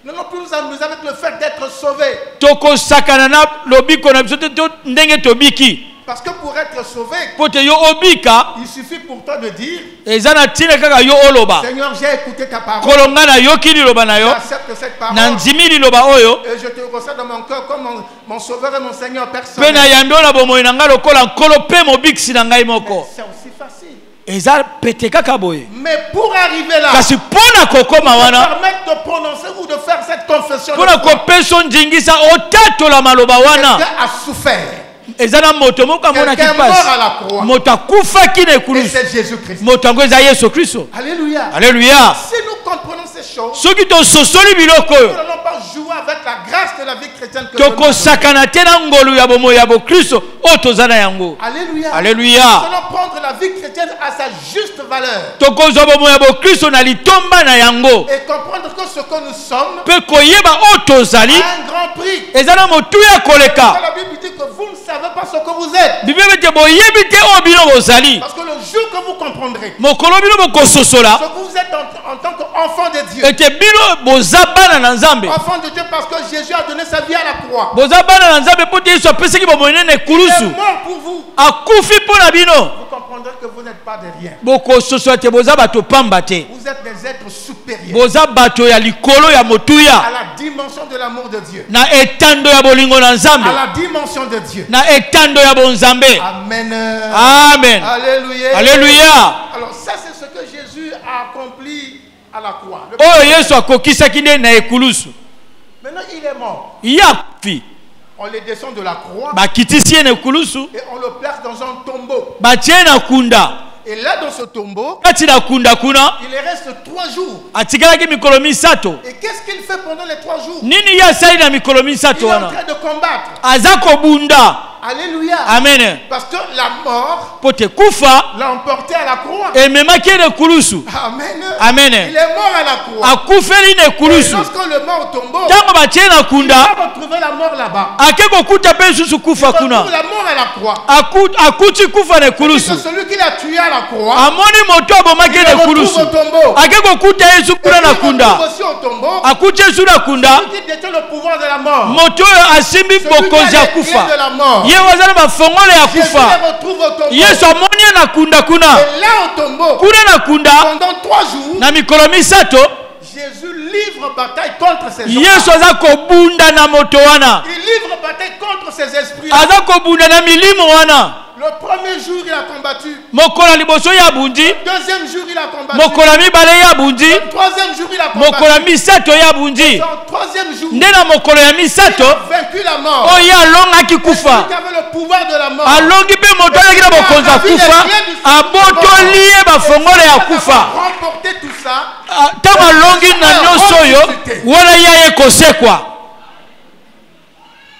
Nous n'allons plus nous amuser avec le fait d'être sauvés. Toko sakana na lobiko na biso te ndenge tobiki. Parce que pour être sauvé, Pote yo obika. il suffit pour toi de dire, Ezana tina kaka yo oloba. Seigneur, j'ai écouté ta parole. Kolonga na yo kili loba na yo. J'accepte cette parole. Na ndimi liloba oyo. Et je te reçois dans mon cœur comme mon sauveur et mon Seigneur Pe personnel. na yambi na bomoi na nga lokola nkolo pe mobikisi na ngai moko. C'est aussi facile. Eza pete kaka boye. Mais pour arriver là, Kasi pona kokoma wana. permettre de prononcer ou de faire cette confession, Pona kopesa njingisa otatola maloba wana. quelqu'un a souffert. Ezana moto moko amona Quelqu'un est mort à kipasi. la croix. Moto akufaki na Et ekulusu. c'est Jésus-Christ. Moto yango eza Yesu Kristo. Alléluia. Alléluia. Si nous comprenons ces choses, Soki tososoli biloko nous oyo. n'allons pas jouer avec la grâce de la vie chrétienne que Dieu nous a donnée. Tokosakana te na ngolu ya bomoi ya bokristo oyo toza na yango. Alléluia. Alléluia. Nous allons prendre la vie chrétienne à sa juste valeur Tokozwa bomoi ya bokristo na litomba na yango. et comprendre que ce que nous sommes Mpe koyeba oyo tozali a un grand prix. eza na motuya koleka. La Bible dit que vous ne savez pas ce que vous êtes. Bible ete boyebi te oyo bino bozali. Parce que le jour que vous comprendrez Mokolo bino bokososola ce que vous êtes en tant qu'enfant de Dieu, ete bino boza bana na Nzambe. enfant de Dieu parce que Jésus a donné sa vie à la croix. Boza bana na Nzambe po te Yesu apesaki bomoi nene Il est ekulusu. mort pour vous. Akufi mpo na bino. Vous comprendrez que vous n'êtes pas de rien. Bokososola te boza bato pamba te. Vous êtes des êtres supérieurs Boza bato ya likolo ya à motuya. la dimension de l'amour de Dieu, Na etando ya bolingo na Nzambe. à la dimension de Dieu. Na etando ya bonzambe. Amen. Amen. Alléluia. Alléluia. Alors ça c'est ce que Jésus a accompli à la croix. Oyo Yesu akokisaki nde na ekulusu. Maintenant il est mort. Ye akufi. On le descend de la croix Bakitisi ye na ekulusu. et on le place dans un tombeau. Batie na kunda. Et là dans ce tombeau, Kati na kunda kuna. il reste 3 jours. Atikalaki mikolo misato. Et qu'est-ce qu'il fait pendant les 3 jours? Nini ye asali na mikolo Il misato est en wana. train de combattre. Aza kobunda. Alléluia. Amen. Parce que la mort Po te kufa. l'a emporté à la croix. Ememaki ye na ekulusu. Amen. Amen. Il est mort à la croix. Akufeli na Et ekulusu. lorsqu'on le met au tombeau, Ntango batie na il va kunda. retrouver la mort là-bas. Ake kokuta mpe lisusu kufa Il kuna. retrouve la mort à la croix. Akuti kufa na C'est ekulusu. celui qui l'a tué à la croix, Amoni moto abomaki il na le retrouve ekulusu. au tombeau. Ake kokuta yesu Et kuna na il kunda. retrouve aussi au tombeau Akuti yesu na kunda. celui qui détient le pouvoir de la mort. Moto oyo asimbi Celui qui a bokonzi ya les clés de kufa. la mort. Ye waza na bafongolo ya Jésus kufa. les retrouve au tombeau. Yesu amoni ye na kunda kuna. Et là au tombeau, Kuna na kunda. pendant 3 jours, Na mikolo misato. Jésus livre bataille contre ces gens. Yesu aza kobunda na moto wana. Il livre bataille contre ces esprits. Aza kobunda na milimo wana. Le premier jour, il a combattu. Mokola liboso ya bundi. Deuxième jour, il a combattu. Mokola mibale ya bundi. Troisième jour, il a combattu. Mokola misato ya bundi. Dans le troisième jour, Nde na mokolo ya il misato. a vaincu la mort. Oyo alongaki Celui kufa. qui avait le pouvoir de la mort. Alongi mpe moto alaki na bokonzi ya kufa. Abotoli ye bafongolo ya kufa. Remporter tout ça. Ntango alongi na nyonso oyo wana ye aye kosekwa.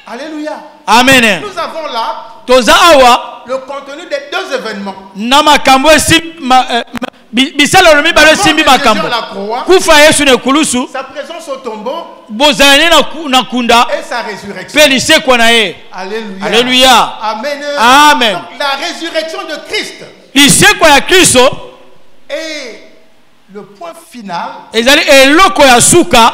Alléluia. Amen. Nous avons là Toza awa le contenu des 2 événements. na makambo bisalelo mibale esimbi makambo. Kufa Yesu na ekulusu. Sa présence au tombeau Bozala ye na kunda. et sa résurrection. Mpe lisekwa na ye. Alléluia. Alléluia. Amen. Amen. Donc, la résurrection de Christ Lisekwa ya Kristo est le point final ezali eloko ya suka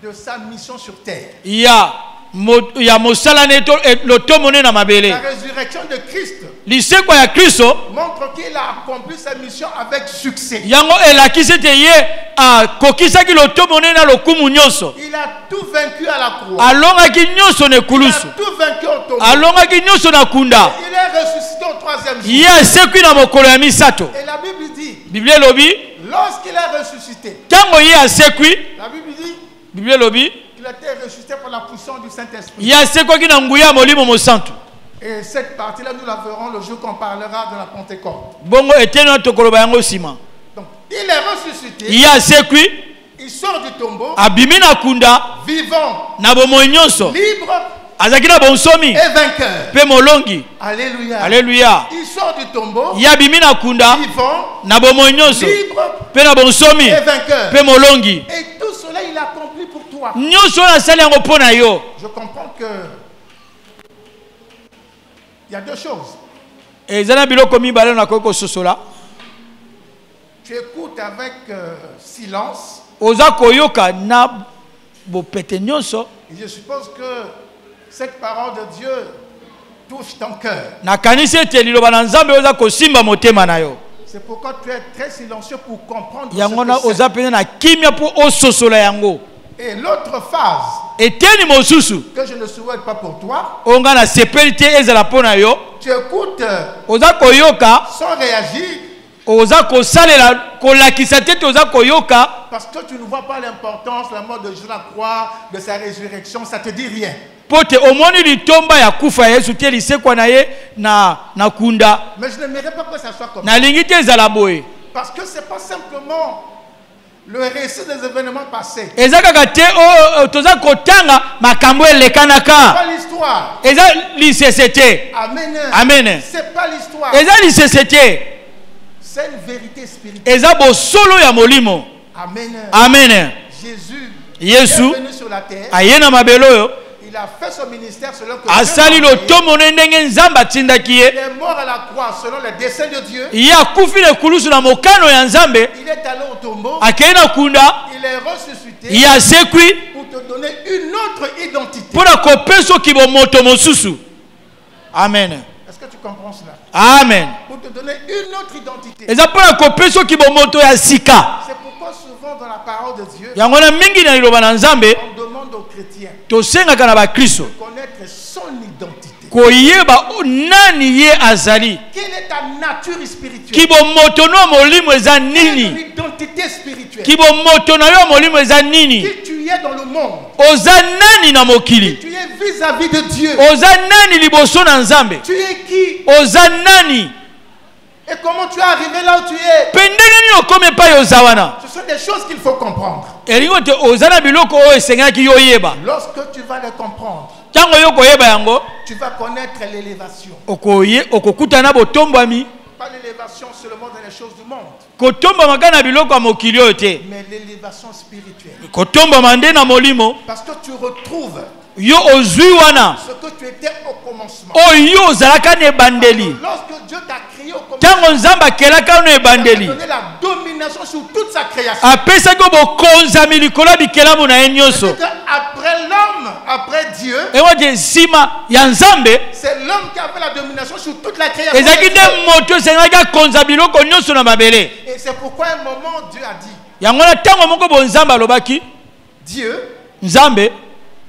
de sa mission sur terre. ya mosala na lotomo ne na mabele. La résurrection de Christ Lisekwa ya Kristo montre qu'il a accompli sa mission avec succès. yango elakisi ete ye akokisaki lotomo ne na lokumu nyonso. Il a tout vaincu à la croix. Alongaki nyonso na Il ekulusu. a tout vaincu au tombeau. Alongaki nyonso na kunda. Il est ressuscité au 3e jour. Ye asekwi na mokolo ya misato. Et la Bible dit, Biblia elobi lorsqu'il est ressuscité, ntango ye asekwi. la Bible dit Biblia elobi qu'il a été ressuscité par la puissance du Saint-Esprit. ye asekwaki na nguya ya molimo mosantu. Et cette partie-là, nous la verrons le jour qu'on parlera de la Pentecôte. Bongo eteni wana tokoloba yango nsima. Donc, il est ressuscité, Ye asekwi il sort du tombeau, abimi na kunda vivant, na bomoi nyonso. libre Azaki na bonsomi et vainqueur. mpe molongi. Alléluia. Alléluia. Il sort du tombeau, Ye abimi na kunda vivant, na bomoi nyonso libre mpe na bonsomi et vainqueur. mpe molongi. Et tout cela, il a accompli pour toi. Nyonso oyo asali yango mpo na yo. Je comprends Il y a deux choses. Et zana biloko mibale na koko sosola. Tu écoutes avec silence. Oza koyoka na bopete nyonso. Et je suppose que cette parole de Dieu touche ton cœur. Na kanisa te liloba na nzambe oza kosimba motema na yo. C'est pourquoi tu es très silencieux pour comprendre Yango ce na que oza pena na kimia po ososola yango. c'est. Et l'autre phase Eteni mosusu. que je ne souhaite pas pour toi, Onga na sepelite ezala pona yo. tu écoutes Oza koyoka. sans réagir Oza kosalela kolakisa tete oza koyoka. parce que tu ne vois pas l'importance, la mort de Jésus à la croix, de sa résurrection, ça te dit rien. Pote omoni litomba ya kufa Yesu te lisekwa na ye na kunda. Mais je n'aimerais pas que ça soit comme ça. Na lingi te ezala boye. Parce que ce n'est pas simplement le récit des événements passés. Eza kaka te o toza kotanga makambo Ce elekanaka. n'est pas l'histoire. Eza lisesete. Amen. Amen. Ce n'est pas l'histoire. Eza lisesete. C'est une vérité spirituelle. Eza bosolo ya molimo. Amen. Amen. Jésus Yesu est venu sur la terre. ayena mabelo yo. Il a fait son ministère selon que Asali Dieu l'a lo envoyé. tomo ndenge nzamba tindaki ye. Il est mort à la croix selon les desseins de Dieu. Ya kufi le kulusu na mokano ya nzambe. Il est allé au tombeau. Akena kunda. Il est ressuscité Ya sekwi. pour te donner une autre identité. Pona kopeso kibo moto mosusu. Amen. Est-ce que tu comprends cela? Amen. Pour te donner une autre identité. Eza pona kopeso kibo moto ya sika. C'est pourquoi souvent dans la parole de Dieu, Yango na mingi na liloba na nzambe on demande aux chrétiens tosengaka na bakristo de connaître son identité. koyeba nani ye azali. Quelle est ta nature spirituelle? Kibo moto no molimo eza Quelle est ton nini? identité spirituelle? Kibo moto na yo molimo eza nini? Qui tu es dans le monde? Oza nani na mokili? Tu es vis-à-vis de Dieu. Oza nani liboso na nzambe? Tu es qui? Oza nani? Et comment tu es arrivé là où tu es? Pe ndenge nini okome pa yo oza wana? Ce sont des choses qu'il faut comprendre. Elingo te oza na biloko oyo esengaki yo yeba. Lorsque tu vas les comprendre, Tango yo koyeba yango tu vas connaître l'élévation. okokutana botombwami. Pas l'élévation seulement dans les choses du monde, Kotombwama kaka na biloko ya mokili oyo te. mais l'élévation spirituelle. Kotombwama nde na molimo. Parce que tu retrouves Yo ozwi wana. ce que tu étais au commencement. Oyo ozalaka na ebandeli. Lorsque Dieu t'a créé au commencement, Tango nzambe akelaka no il t'a ebandeli. donné la domination sur toute sa création. Apesaki yo bokonzami likolo ya bikelamu na ye nyonso. C'est qu'après l'homme, après Dieu, Ewote nsima ya nzambe c'est l'homme qui avait la domination sur toute la création. ezalaki nde moto esengaki akonza biloko nyonso na mabele. Et c'est pourquoi à un moment Dieu a dit, Yango na ntango moko bo nzambe alobaki Dieu nzambe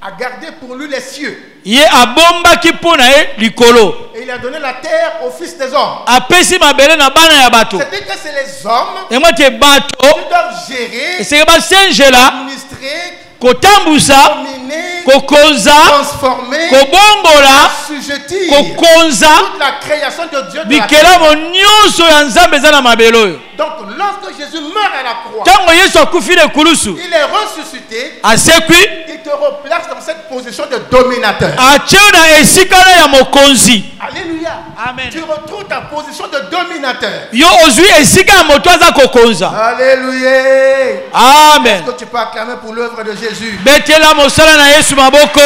a gardé pour lui les cieux. ye abombaki mpo na ye likolo. Et il a donné la terre aux fils des hommes. Apesi mabele na bana ya bato. C'est-à-dire que c'est les hommes Yango te bato qui doivent gérer, esengeli basengela administrer, kotambusa dominer, kokonza transformer, kobongola assujettir kokonza toute la création de Dieu. De la terre. bikelamo nyonso ya nzambe eza na mabele oyo. Donc lorsque Jésus meurt à la croix, Ntango yesu akufi na ekulusu il est ressuscité, asekwi il te replace dans cette position de dominateur. atie na esika na ya mokonzi. Alléluia. Amen. Tu retrouves ta position de dominateur. Yo ozwi esika ya moto aza kokonza. Alléluia. Amen. Est-ce que tu peux acclamer pour l'œuvre de Jésus? Betela mosala na yesu maboko.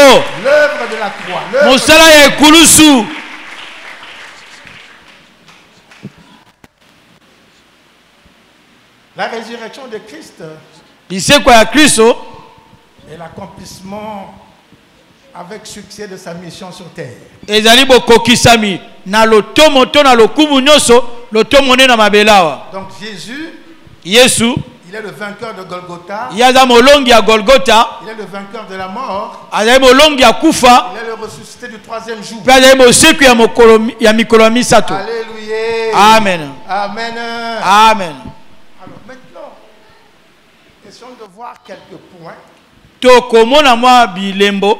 L'œuvre de la croix. l'œuvre Mosala ya ekulusu. La résurrection de Christ Lisekwa ya Kristo est l'accomplissement avec succès de sa mission sur terre. ezali bokokisami na lotomo to na lokumu nyonso lotomo ne na mabelawa. Donc Jésus, Yesu il est le vainqueur de Golgotha. ye aza molongi ya Golgota, Il est le vainqueur de la mort. azali molongi ya kufa, Il est le ressuscité du troisième jour. mpe azali mosekwi ya mikolo ya misato. Alléluia. Amen. Amen. Amen. Alors maintenant, essayons de voir quelques points Tokomona mwa bilembo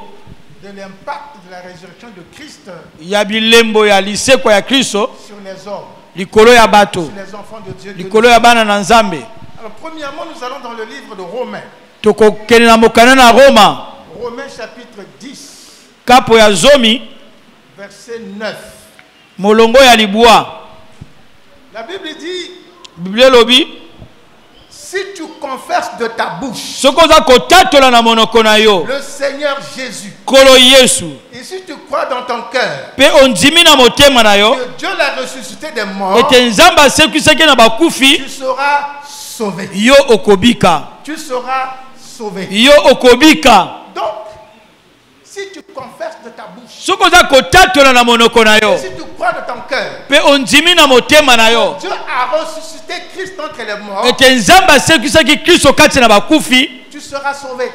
de l'impact de la résurrection de Christ ya bilembo ya lisekwa ya Kristo sur les hommes, likolo ya bato, sur les enfants de Dieu. likolo ya bana na nzambe. Alors premièrement, nous allons dans le livre de Romains. Tokokende na mokanda na Roma Romains chapitre 10, kapo ya zomi verset 9. molongo ya libwa. La Bible dit, Biblia lobi si Si tu confesses de ta bouche le Seigneur Jésus, et si tu crois dans ton cœur que Dieu l'a ressuscité des morts, tu seras sauvé. Tu seras sauvé. Donc, si tu confesses de ta bouche, si tu crois de ton cœur, Dieu a ressuscité Christ entre les morts, tu seras sauvé.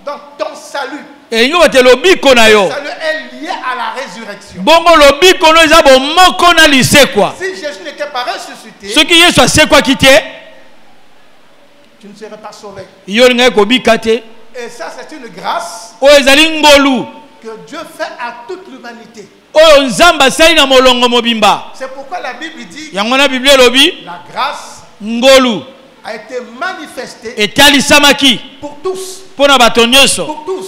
Donc ton salut, est lié à la résurrection. Si Jésus n'était pas ressuscité, tu ne serais pas sauvé. Et ça, c'est une grâce que Dieu fait à toute l'humanité. C'est pourquoi la Bible dit la grâce a été manifestée pour tous. Pour tous.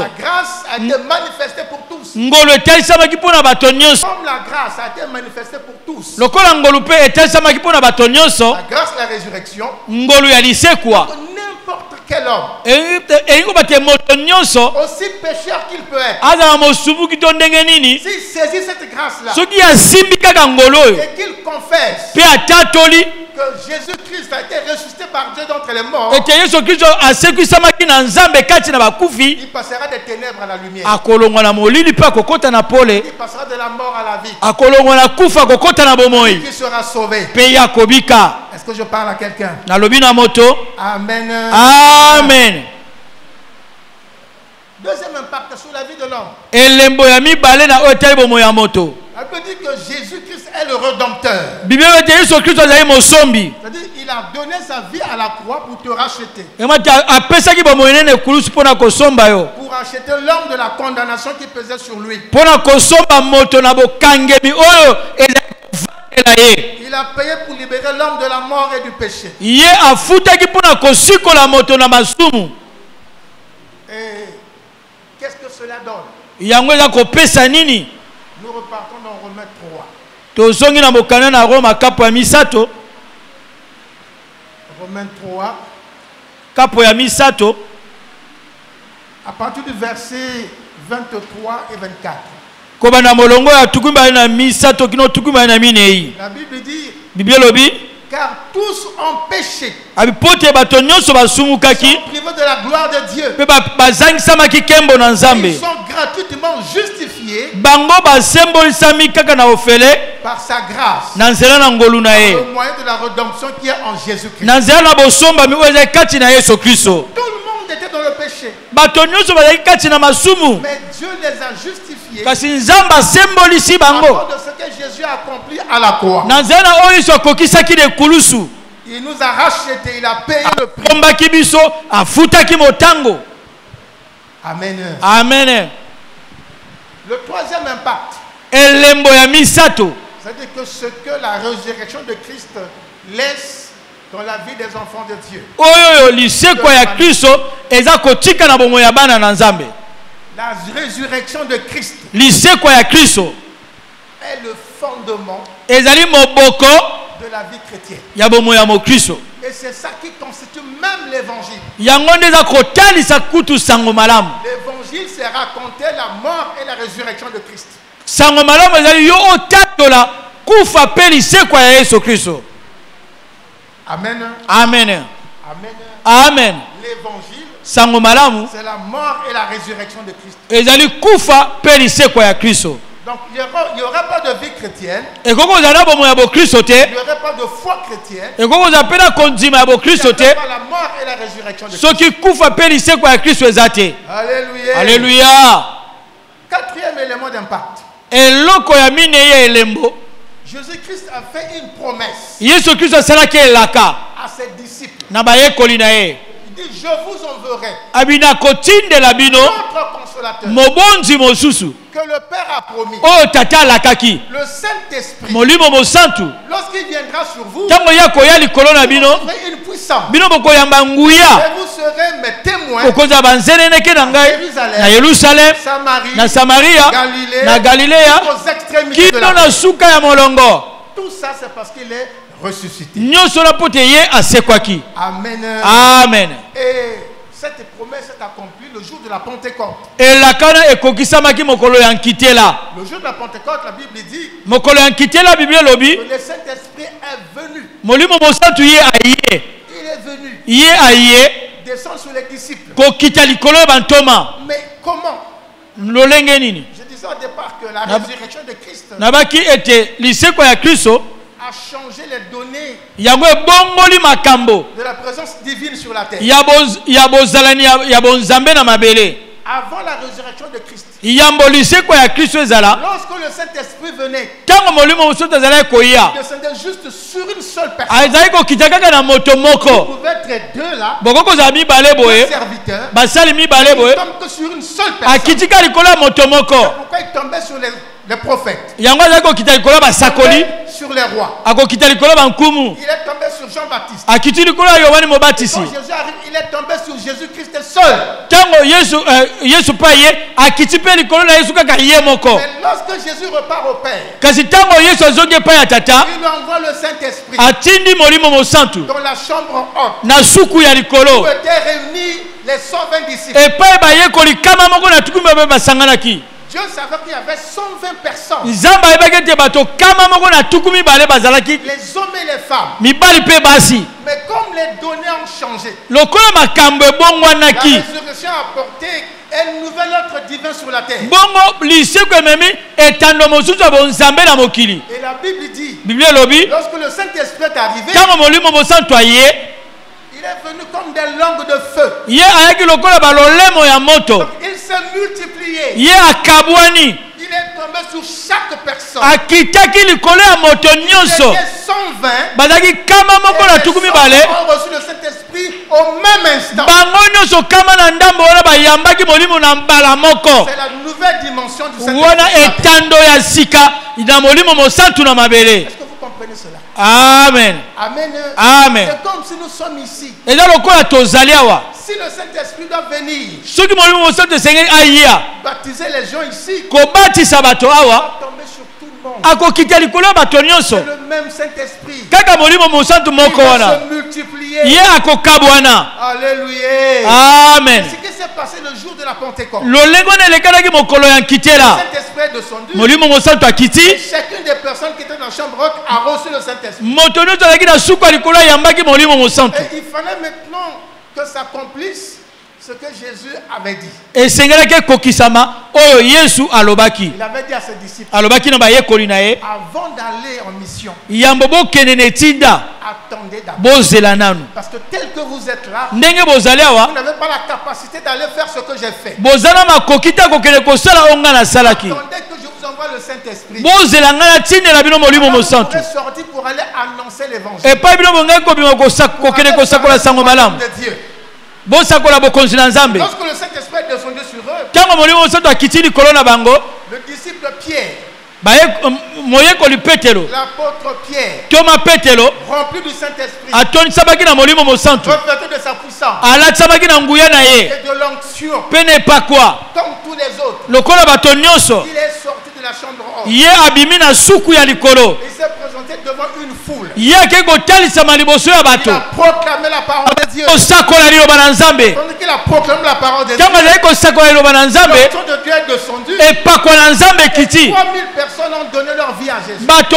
La grâce a été manifestée pour tous. Comme la grâce a été manifestée pour tous. La grâce, la résurrection. N'importe quel homme, aussi pécheur qu'il peut être, s'il saisit cette grâce-là et qu'il confesse que Jésus-Christ a été ressuscité par Dieu d'entre les morts, il passera des ténèbres à la lumière. Il passera de la mort à la vie. Il sera sauvé. Est-ce que je parle à quelqu'un? Amen. Amen. Deuxième impact sur la vie de l'homme. Elle peut dire que Jésus-Christ est le Rédempteur. C'est-à-dire il a donné sa vie à la croix pour te racheter. Pour racheter l'homme de la condamnation qui pesait sur lui. Il a payé pour libérer l'homme de la mort et du péché. Et qu'est-ce que cela donne? Nous repartons dans Romains 3. Romains 3. À partir du verset 23 et 24. La Bible dit, car tous ont péché, sont privés de la gloire de Dieu, ils sont gratuitement justifiés par sa grâce, par le moyen de la rédemption qui est en Jésus-Christ. Tout le monde était dans le péché, mais Dieu les a justifiés à cause de ce que Jésus a accompli à la croix. Il nous a rachetés, il a payé le prix. Amen. Amen. Le troisième impact, c'est-à-dire que ce que la résurrection de Christ laisse dans la vie des enfants de Dieu. La résurrection de Christ est le fondement de la vie chrétienne. Et c'est ça qui constitue même l'évangile. L'évangile, c'est raconter la mort et la résurrection de Christ. Amen. Amen. Amen. Amen. L'évangile, c'est la la mort et la résurrection de Christ. Donc il n'y aura pas de vie chrétienne. Il n'y aurait pas de foi chrétienne. Il n'y aurait pas la mort et la résurrection de Christ. Alléluia. Alléluia. Quatrième élément d'impact. Jésus-Christ a fait une promesse à ses disciples. Il dit, je vous enverrai notre consolateur que le Père a promis, le Saint-Esprit. Lorsqu'il viendra sur vous, vous aurez une puissance et vous serez mes témoins à Jérusalem, Samarie, Galilée, aux extrémités de la terre. Tout ça c'est parce qu'il est ressuscité. Amen. Amen. Et cette promesse est accomplie le jour de la Pentecôte. Et la kana ekokisamaki mokolo ya nkite la. Le jour de la Pentecôte, la Bible dit mokolo ya nkite la Bible lobi que le Saint-Esprit est venu. Molimo mosantu ye aye. Il est venu. Ye aye Descend sur les disciples. kokita likolo ya bantoma. Mais comment? Lolenge nini? Je disais au départ que la résurrection de Christ Nabaki ete liseko ya Kristo a changé les données yango ebongoli makambo de la présence divine sur la terre. ya bozalani ya bonzambe na mabele. Avant la résurrection de Christ, Yambo liseko ya Kristo ezala lorsque le Saint-Esprit venait, tango molimo mosusu ezala koya il descendait juste sur une seule personne. azali kokita kaka na moto Il moko pouvait être deux là, boko kozala mibale deux boye serviteurs. basali mibale boye Il tombe que sur une seule personne. akitika likolo ya moto moko Pourquoi il tombait sur les prophètes? yango azali kokita likolo ya Il basakoli tombait sur les rois. akokita likolo ya bankumu Il est tombé sur Jean-Baptiste. akiti likolo ya yohani mobatisi Quand Jésus arrive, il est tombé sur Jésus-Christ seul. ntango yesu mpe ye akiti mpe likolo na yesu kaka ye moko Mais lorsque Jésus repart au Père, kasi ntango yesu azongi epai ya tata il envoie le Saint-Esprit atindi molimo mosantu dans la chambre haute na suku ya où likolo étaient réunis les 120 disciples. epai bayekoli kama moko na tukumi babe basanganaki. Dieu savait qu'il y avait 120 personnes, nzambe ayebaki ete bato kama moko na tuku mibale bazalaki les hommes et les femmes. mibali mpe basi Mais comme les données ont changé, lokola makambo la ebongwanaki résurrection a apporté un nouvel ordre divin sur la terre. bongo liseko ememi etando mosusu ya bonzambe na mokili. Et la Bible dit, Biblia elobi lorsque le Saint-Esprit est arrivé, ntango molimo mosantu aye il est venu comme des langues de feu. ye ayaki lokola balolemo ya moto Donc, il s'est multiplié. ye akabwani Il est tombé sur chaque personne. akitaki likolo ya moto Il nyonso était 120. bazalaki kama moko na Et tuku les mibale 120 ont reçu le Saint-Esprit au même instant. bango nyonso kama na ndambo wana bayambaki molimo na mbala moko. C'est la nouvelle dimension du wana Saint-Esprit. etando ya sika na molimo mosantu na mabele. Est-ce que vous comprenez cela? Amen. Amen. Amen. C'est comme si nous sommes ici. eza lokola tozali awa Si le Saint-Esprit doit venir soki molimo mosantu esengeli aya baptiser les gens ici, kobatisa bato awa va tomber sur tout le monde. akokita likolo ya bato nyonso C'est le même Saint-Esprit. kaka molimo mosantu Il moko va wana se multiplier. ye akokabwana. Alléluia. Amen. Ce qui s'est passé le jour de la Pentecôte. lolenge wana elekanaki mokolo ya nkitela Le Saint-Esprit est descendu. molimo mosantu akiti Chacune des personnes qui étaient dans la chambre haute a reçu le Saint-Esprit. moto nyonso azalaki na suku ya likolo ayambaki molimo mosantu. Et il fallait maintenant que s'accomplisse ce que Jésus avait dit. esengelaki ekokisama oyo yesu alobaki. Il avait dit à ses disciples, alobaki na bayekoli na ye avant d'aller en mission, yambo bokende na etinda attendez d'abord. bozela nanu Parce que tel que vous êtes là, ndenge bozali vous awa n'avez pas la capacité d'aller faire ce que j'ai fait. bozala makoki te kokende kosala oyo ngai nasalaki. Attendez que je vous envoie le Saint-Esprit. bozela ngai natindela bino molimo Alors, vous mosantu serez sortis pour aller annoncer l'évangile. epai bino bongai kobima kokende kosakola sango malamu de Dieu. bosakola bokonzi na nzambe. Lorsque le Saint-Esprit est descendu sur eux, ntango molimo mosantu akiti likolo na bango le disciple Pierre, moyekoli petelo l'apôtre Pierre, toma petelo rempli du Saint-Esprit, atonisabaki na molimo mosantu revêtu de sa puissance alatisabaki na nguya na ye et de l'onction, mpe na epakwa comme tous les autres, lokola bato nyonso il est sorti de la chambre haute. ye abimi na suku ya likolo Il s'est présenté devant une foule. ye ake kotalisama liboso ya Il bato a proclamé la parole de Dieu. kosakola liloba na nzambe. Tandis qu'il a proclamé la parole de Dieu, ntango azali kosakola liloba na nzambe l'onction de Dieu est descendue. epakwa na nzambe ekiti 3000 personnes ont donné leur vie à Jésus. bato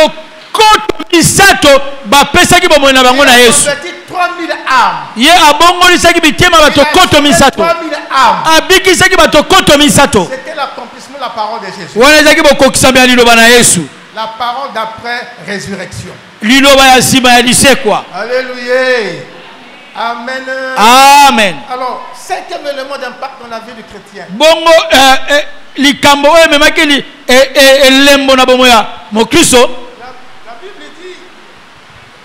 koto misato bapesaki bomoi na bango Il na a yesu. converti 3000 âmes. ye abongolisaki mitema bato Il a koto sauvé misato 3000 âmes. abikisaki bato koto misato. C'était l'accomplissement de la parole de Jésus. wana ezalaki bokokisami ya liloba na yesu La parole d'après résurrection. liloba ya nsima ya lisekwa. Alléluia. Amen. Amen. Alors, cinquième élément d'impact dans la vie du chrétien. bongo likambo oyo ememaki elembo na bomo ya mokristo. La Bible dit,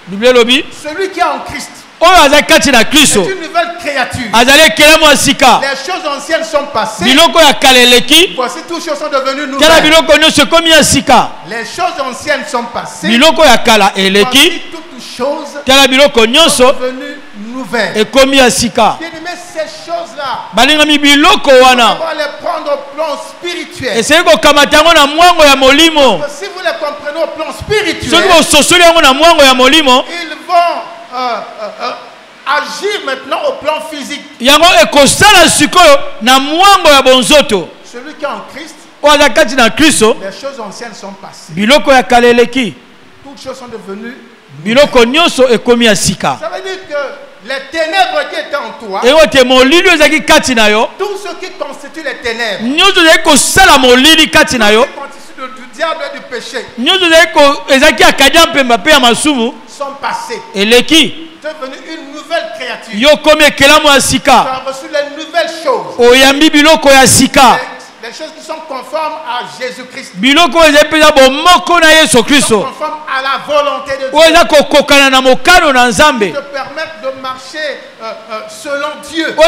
biblia elobi celui qui est en Christ oyo azali kati na est kristo une nouvelle créature. azali ekelamu ya sika. Les choses anciennes sont passées. biloko ya kala eleki Voici toutes choses sont devenues tala nouvelles. biloko nyonso ekomi ya sika. Les choses anciennes sont passées. biloko ya kala Voici eleki toutes choses tala biloko nyonso devenues nouvelles. ekomi ya sika. Bien-aimés, ces choses-là, balingami biloko on wana va les prendre au plan spirituel. esengeli kokamata yango na mwango ya molimo. Si vous les comprenez au plan spirituel, spirituel, ils vont agir maintenant au plan physique. Celui qui est en Christ, les choses anciennes sont passées. Toutes choses sont devenues. Ça veut dire que les ténèbres qui étaient en toi, tout ce qui constitue les ténèbres, qui constitue du diable et du péché, sont passés. Tu es devenu une nouvelle créature. Tu as reçu les nouvelles choses. Les choses qui sont conformes à Jésus-Christ. Qui sont conformes à la volonté de Dieu. Qui te permettent de marcher selon Dieu. Pour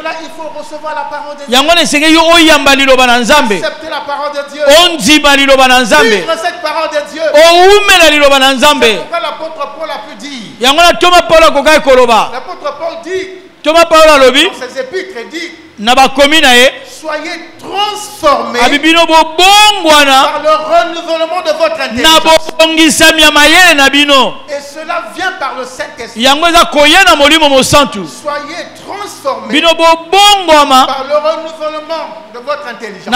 cela, il faut recevoir la parole de Dieu. Accepter la parole de Dieu. Vivre cette parole de Dieu. C'est pourquoi l'apôtre Paul a pu dire. L'apôtre Paul dit. Dans ses épîtres, il dit, soyez transformés par le renouvellement de votre intelligence. Et cela vient par le Saint-Esprit. Soyez transformés par le renouvellement de votre intelligence.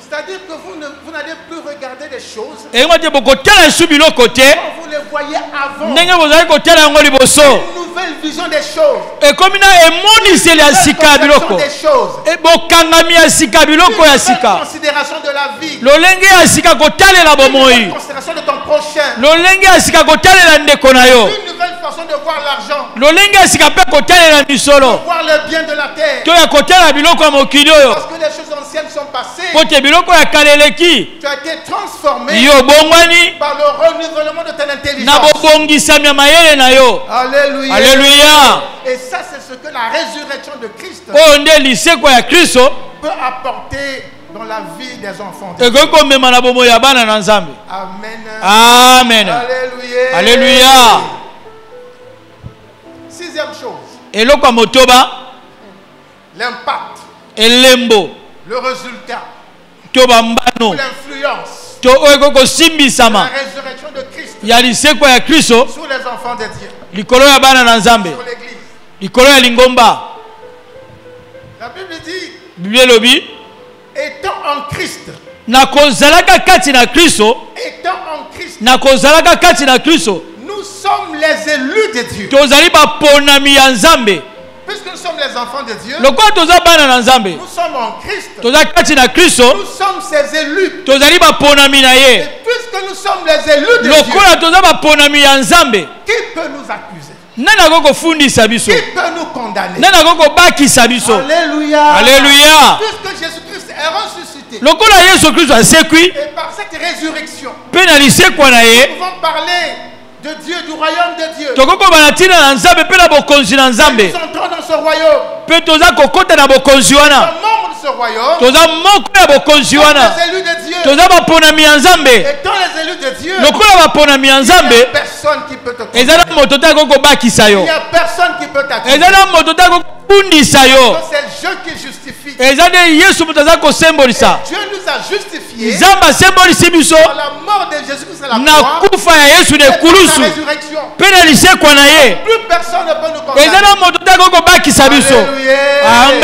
C'est-à-dire que vous n'allez plus regarder les choses comme vous les voyez avant. Une nouvelle vision des choses. Une nouvelle considération de la vie. Une nouvelle considération de ton prochain. Une nouvelle façon de voir l'argent. De voir le bien de la terre. Parce que les choses anciennes sont passées. Tu as été transformé par le renouvellement de ton intelligence. Alléluia. Alléluia. Et ça, c'est ce que la résurrection de Christ peut apporter dans la vie des enfants de Dieu. Amen. Amen. Alléluia. Alléluia. Sixième chose. L'impact. Le résultat. L'influence. La résurrection de Christ sur les enfants de Dieu. Sur l'église. La Bible dit, étant en Christ. Nous sommes les élus de Dieu. Puisque nous sommes les enfants de Dieu, nous sommes en Christ. Nous sommes ses élus. Et puisque nous sommes les élus de Dieu, qui peut nous accuser? Qui peut nous condamner? Alléluia. Alléluia. Puisque Jésus-Christ est ressuscité. Et par cette résurrection, nous pouvons parler de Dieu, du royaume de Dieu. Nous entrons dans ce royaume. Nous sommes membres de ce royaume. Nous sommes les élus de Dieu. Étant les élus de Dieu, il n'y a personne qui peut te condamner. Il n'y a personne qui peut t'accuser. C'est Dieu qui justifie. Dieu nous a justifiés par la mort de Jésus-Christ à la croix et par la résurrection. Plus personne ne peut nous condamner. Alléluia. Amen.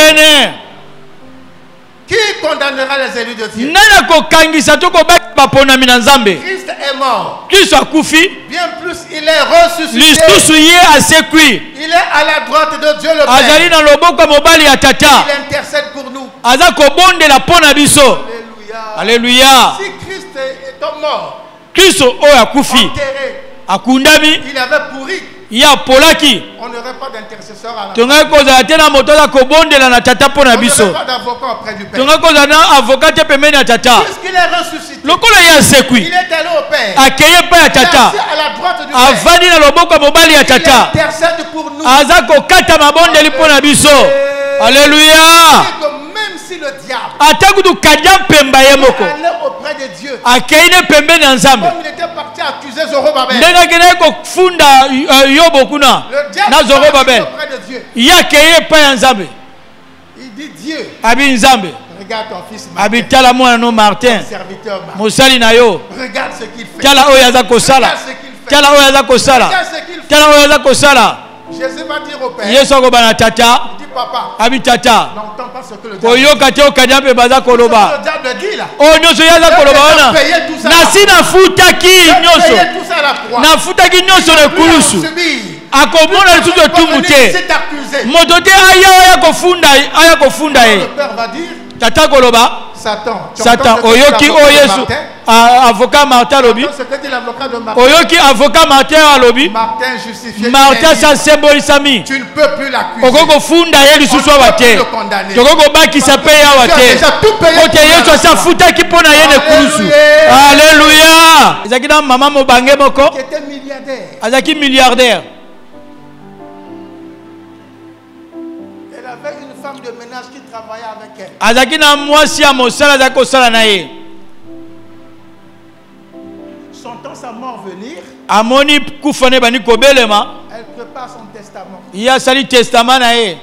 Qui condamnera les élus de Dieu? Christ est mort. Bien plus, il est ressuscité. Il est à la droite de Dieu le Père. Il intercède pour nous. Alléluia. Alléluia. Si Christ est mort, enterré, il avait pourri. On n'aurait pas d'intercesseur à la on n'aurait pas d'avocat auprès du Père. Puisqu'il est ressuscité, il est allé au Père. Il est assis à la droite du Père. Il intercède pour nous. Alléluia. Même si le diable allait auprès de Dieu, comme il était parti accuser Zorobabel, le diable allait auprès de Dieu. Il dit Dieu, Regarde ton fils Habitala mwana no Martin. serviteur Martin. Mosali na yo. Regarde ce qu'il fait. Tala oyaza kosala. Regarde ce qu'il fait. Tala oyaza kosala. Regarde ce qu'il fait. Tala oyaza kosala. Jésus va dire au Père. Yesu akobana tata. Il dit papa. Habitata. N'entends pas ce que le diable dit. Koyoka te okanya pe baza koloba. Le diable dit là. Oh nyonso yaza koloba wana. Nasi nafutaki nyonso. Tout ça à la croix. Nafutaki nyonso na kulusu. Akomona lisusu otumbu te. Moto te aya kofunda ye. Le Père va dire. Tata koloba. Satan oyoki o Yesu avocat Martin lobi. Oyoki avocat Martin alobi. Martin sa symbolisami. Tu ne peux plus l'accuser. Okoko funda ye lisusu abate. Okoko bakisa pe ya wate. Ote Yesu sa futa ki pona ye ne kulusu. Alléluia. Ezaki na mama mobange moko. Qui était milliardaire. Azaki milliardaire. Elle avait une femme de ménage qui travaillait avec elle. Azaki na mwasi ya mosala za kosala na ye. Sentant sa mort venir, Amoni kufane bani kobelema. elle prépare son testament. Ya sali testament na ye.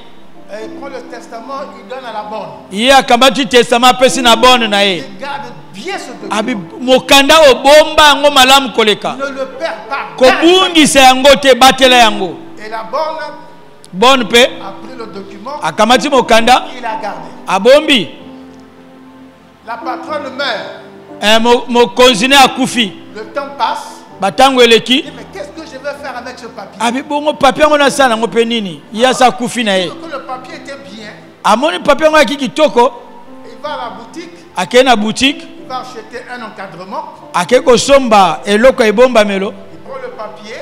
Elle prend le testament, il donne à la bonne. Ya kambati testament pesi na bonne na ye. Il garde bien ce document. Abi mokanda obomba yango malamu koleka. Ne le perd pas. Kobungisa yango te batela yango. Et la bonne Bonne pe a pris le document. akamati mokanda Il a gardé. abombi. La patronne meurt. Mokonzi ne akufi. Le temps passe. Batango eleki. Il dit, mais qu'est-ce que je vais faire avec ce papier? Abi bongo papier ngo na sana ngo pe nini? Ya sa kufi na ye. Que le papier était bien. Amoni papier ngo akiki toko. Il va à la boutique. Ake na boutique. Il va acheter un encadrement. Ake ko somba eloko ebomba melo. Il prend le papier.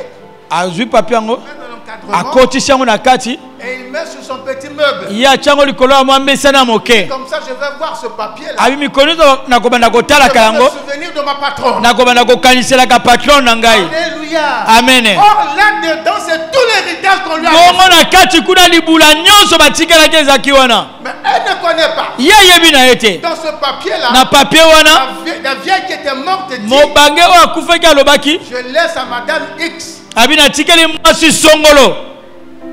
Azui papier ngo. Met dans l'encadrement. Akotisi yango na kati. Et il met sur son petit meuble. Ya chango likolo ya mwambe sana moke. Comme ça, je vais voir ce papier-là. Abi mikonizo na kobanda kotala Je vais kayango. me souvenir de ma patronne. Na kobanda kokanisela ka patron na ngai. Alléluia. Amen. Or, là-dedans, c'est tout l'héritage qu'on lui a Bongo laissé. na kati kuna libula nyonso batikela ke ezaki wana. Mais elle ne connaît pas. Ye yebi na ete. Dans ce papier-là, Na papier wana la vieille qui était morte dit, mobange o akufaki alobaki je laisse à madame X abi natikeli mwasi songolo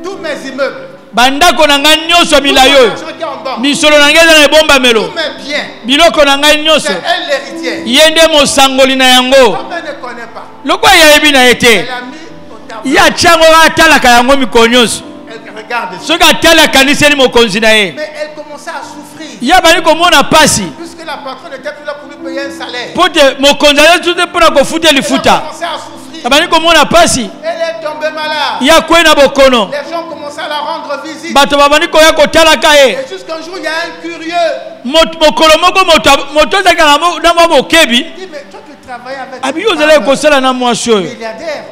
tous mes immeubles. bandako na ngai nyonso Tout milayi mon oyo argent qui est en banque. misolo na ngai eza na ebombamelo Tous mes biens. biloko na ngai nyonso C'est elle l'héritière. ye nde mosangoli na yango Comme elle ne connaît pas, lokwa ye ayebi na ye elle te a mis au tableau. ye atiango atalaka yango mikolo nyonso Elle regarde ça. soki atali akaniseli mokonzi na ye Mais elle commençait à souffrir. ye abali komona pasi Puisque la patronne n'était plus là pour lui payer un salaire. mpo te mokonzi ayesu te mpona kofuta Elle a lifuta commencé à souffrir. abali komona pasi Elle est tombée malade. ye akwei na bokono Les gens commençaient à la rendre visite. bato babandi koya kotalaka ye Et jusqu'un jour, il y a un curieux. mokolo moko moto azalaka na mwa bokebi Il dit, mais toi, tu travailles avec abi une yo ozalaki femme kosala na mwasi oyo milliardaire.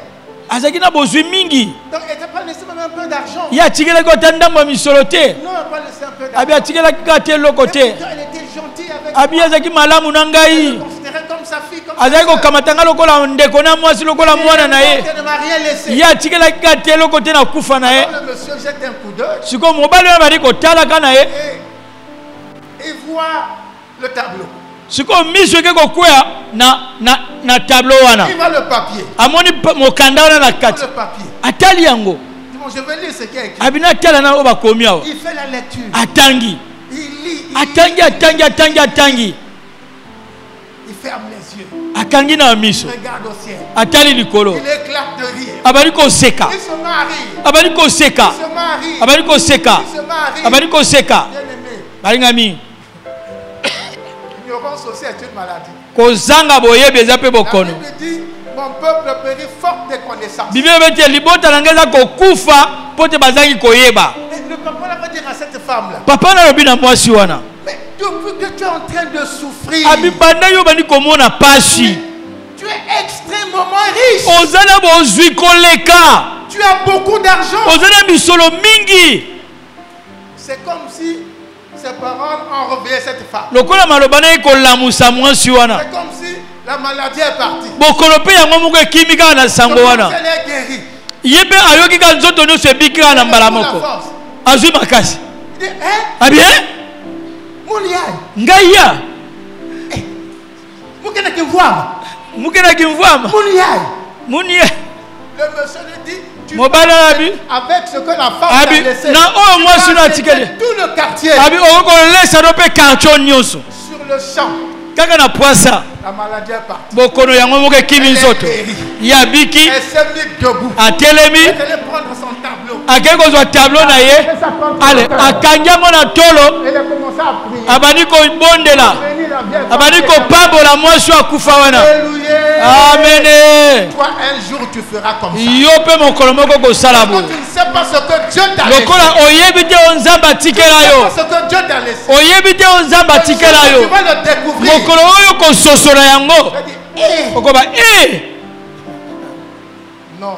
azalaki na bozwi mingi Donc, elle t'a pas laissé même un peu d'argent. ye atikelaki ota ndambo ya misolo te Non, elle n'a pas laissé un peu abi d'argent. atikelaki kaka te eloko te Elle était gentille avec abi moi. azalaki malamu na Elle ngai me considérait comme sa fille, comme azalaki sa sœur. kokamata ngai lokola ndeko na mwasi lokola mwana na ye Elle ne m'a rien laissé. ye atikelaki kaka te eloko te na kufa na ye Alors, le monsieur jette un coup d'œil sikoyo mobali oyo abandi kotalaka na ye et il voit le tableau. sikoyo miso eke kokweya na tableau wana Il voit le papier. amoni mokanda wana na kati Le papier. atali yango Il dit, bon, je vais lire ce qui est écrit. abi natala na oyo bakomi awa Il fait la lecture. atangi Il lit. atangi Il ferme les yeux. akangi na miso Il regarde au ciel. atali likolo Il éclate de rire. abali koseka Il se met à rire. abali koseka Il se met à rire. abali koseka Il se met à rire. abali koseka Bien-aimé, balingami l'ignorance aussi est une maladie. kozanga boyebi eza mpe La bokono Bible dit, mon peuple périt faute de connaissances. biblia elobi ete libota na ngai eza kokufa mpo te bazangi koyeba Et le papa là va dire à cette femme-là, papa nalobi na mwasi wana mais depuis que tu es en train de souffrir, abi banda yo bandi komona pasi tu es extrêmement riche. oza na bozwi koleka Tu as beaucoup d'argent. oza na misolo mingi C'est comme si ses paroles ont réveillé cette femme. lokola maloba na ye kolamusa mwasi wana C'est comme si la maladie est partie. bokolo mpe yango moko ekimi kaka na sango Comme wana si elle est guérie. ye mpe ayoki kaka nzoto nyonso ebiki kaka na mbala Elle a moko la force. azwi makasi Il dit, hein, abi Mouliaï, ngai ya vous qui n'êtes que voir. mukendaki mvwama Mouliaï, munie Le monsieur lui dit, tu Mobile vas abi. avec ce que la femme Abi, t'a laissé. na oh moi sur l'article. Tout le quartier. Abi oko laisse dope quartier nyonso. Sur le champ. Kaka na poisa. La maladie est partie. Bokono yango moke kimi nzoto. Ya biki. Elle s'est mise debout. Atelemi. Elle allait prendre son tableau. Akeko zo tableau na ye. Ale akanyango na tolo. Elle a commencé à prier. Abani ko bondela. Abani ko pambola mwasi akufa wana. Alléluia. Amen. Toi un jour tu feras comme ça. Yo pe mokolo moko ko sala bo. Tu ne sais pas ce que Dieu t'a laissé. Lokola oyebi te onzamba tikela yo. Ce que Dieu t'a laissé. Oyebi te onzamba tikela yo. Tu vas le découvrir. Mokolo oyo ko sosola yango. Okoba Non.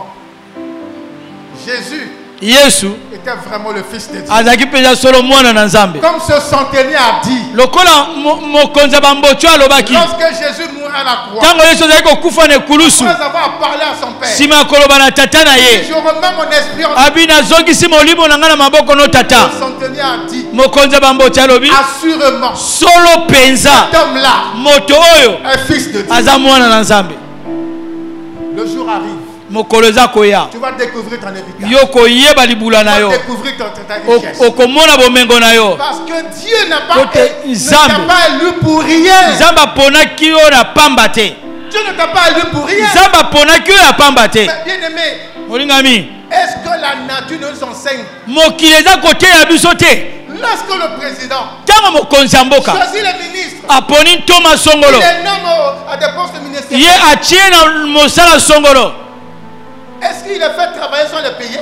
Jésus Yesu était vraiment le fils de Dieu. azaki peza solo mwana na Nzambe. Comme ce centenier a dit. Lokola mokonza bambocho alobaki. Lorsque Jésus mourait à la croix. Tango Yesu azaki kokufa na kulusu. Après avoir parlé à son père. Sima koloba na tata na ye. Je remets mon esprit en Abi nazongisi molimo na nga na maboko no tata. Le centenier a dit. Mokonza bambocho alobi. Assurément. Solo penza. Cet homme-là. Moto oyo. Un fils de Dieu. Aza mwana na Nzambe. Le jour arrive. Mokolo eza koya. Tu vas découvrir ton héritage. Yo koyeba libula na yo. Tu vas découvrir ta richesse. Okomona bomengo na yo. Parce que Dieu n'a pas élu pour rien. Nzamba ponaki yo na pamba te. Dieu ne t'a pas élu pour rien. Nzamba ponaki yo na pamba te. Bien aimé. Molingami. Est-ce que la nature nous enseigne? Mokili eza kote ya biso te. Lorsque le président tango mokonzi mboka choisit les ministres, aponi Thomas Songolo, il nomme à des postes ministériels. ye atie na mosala Songolo. Est-ce qu'il est fait travailler sans les payer?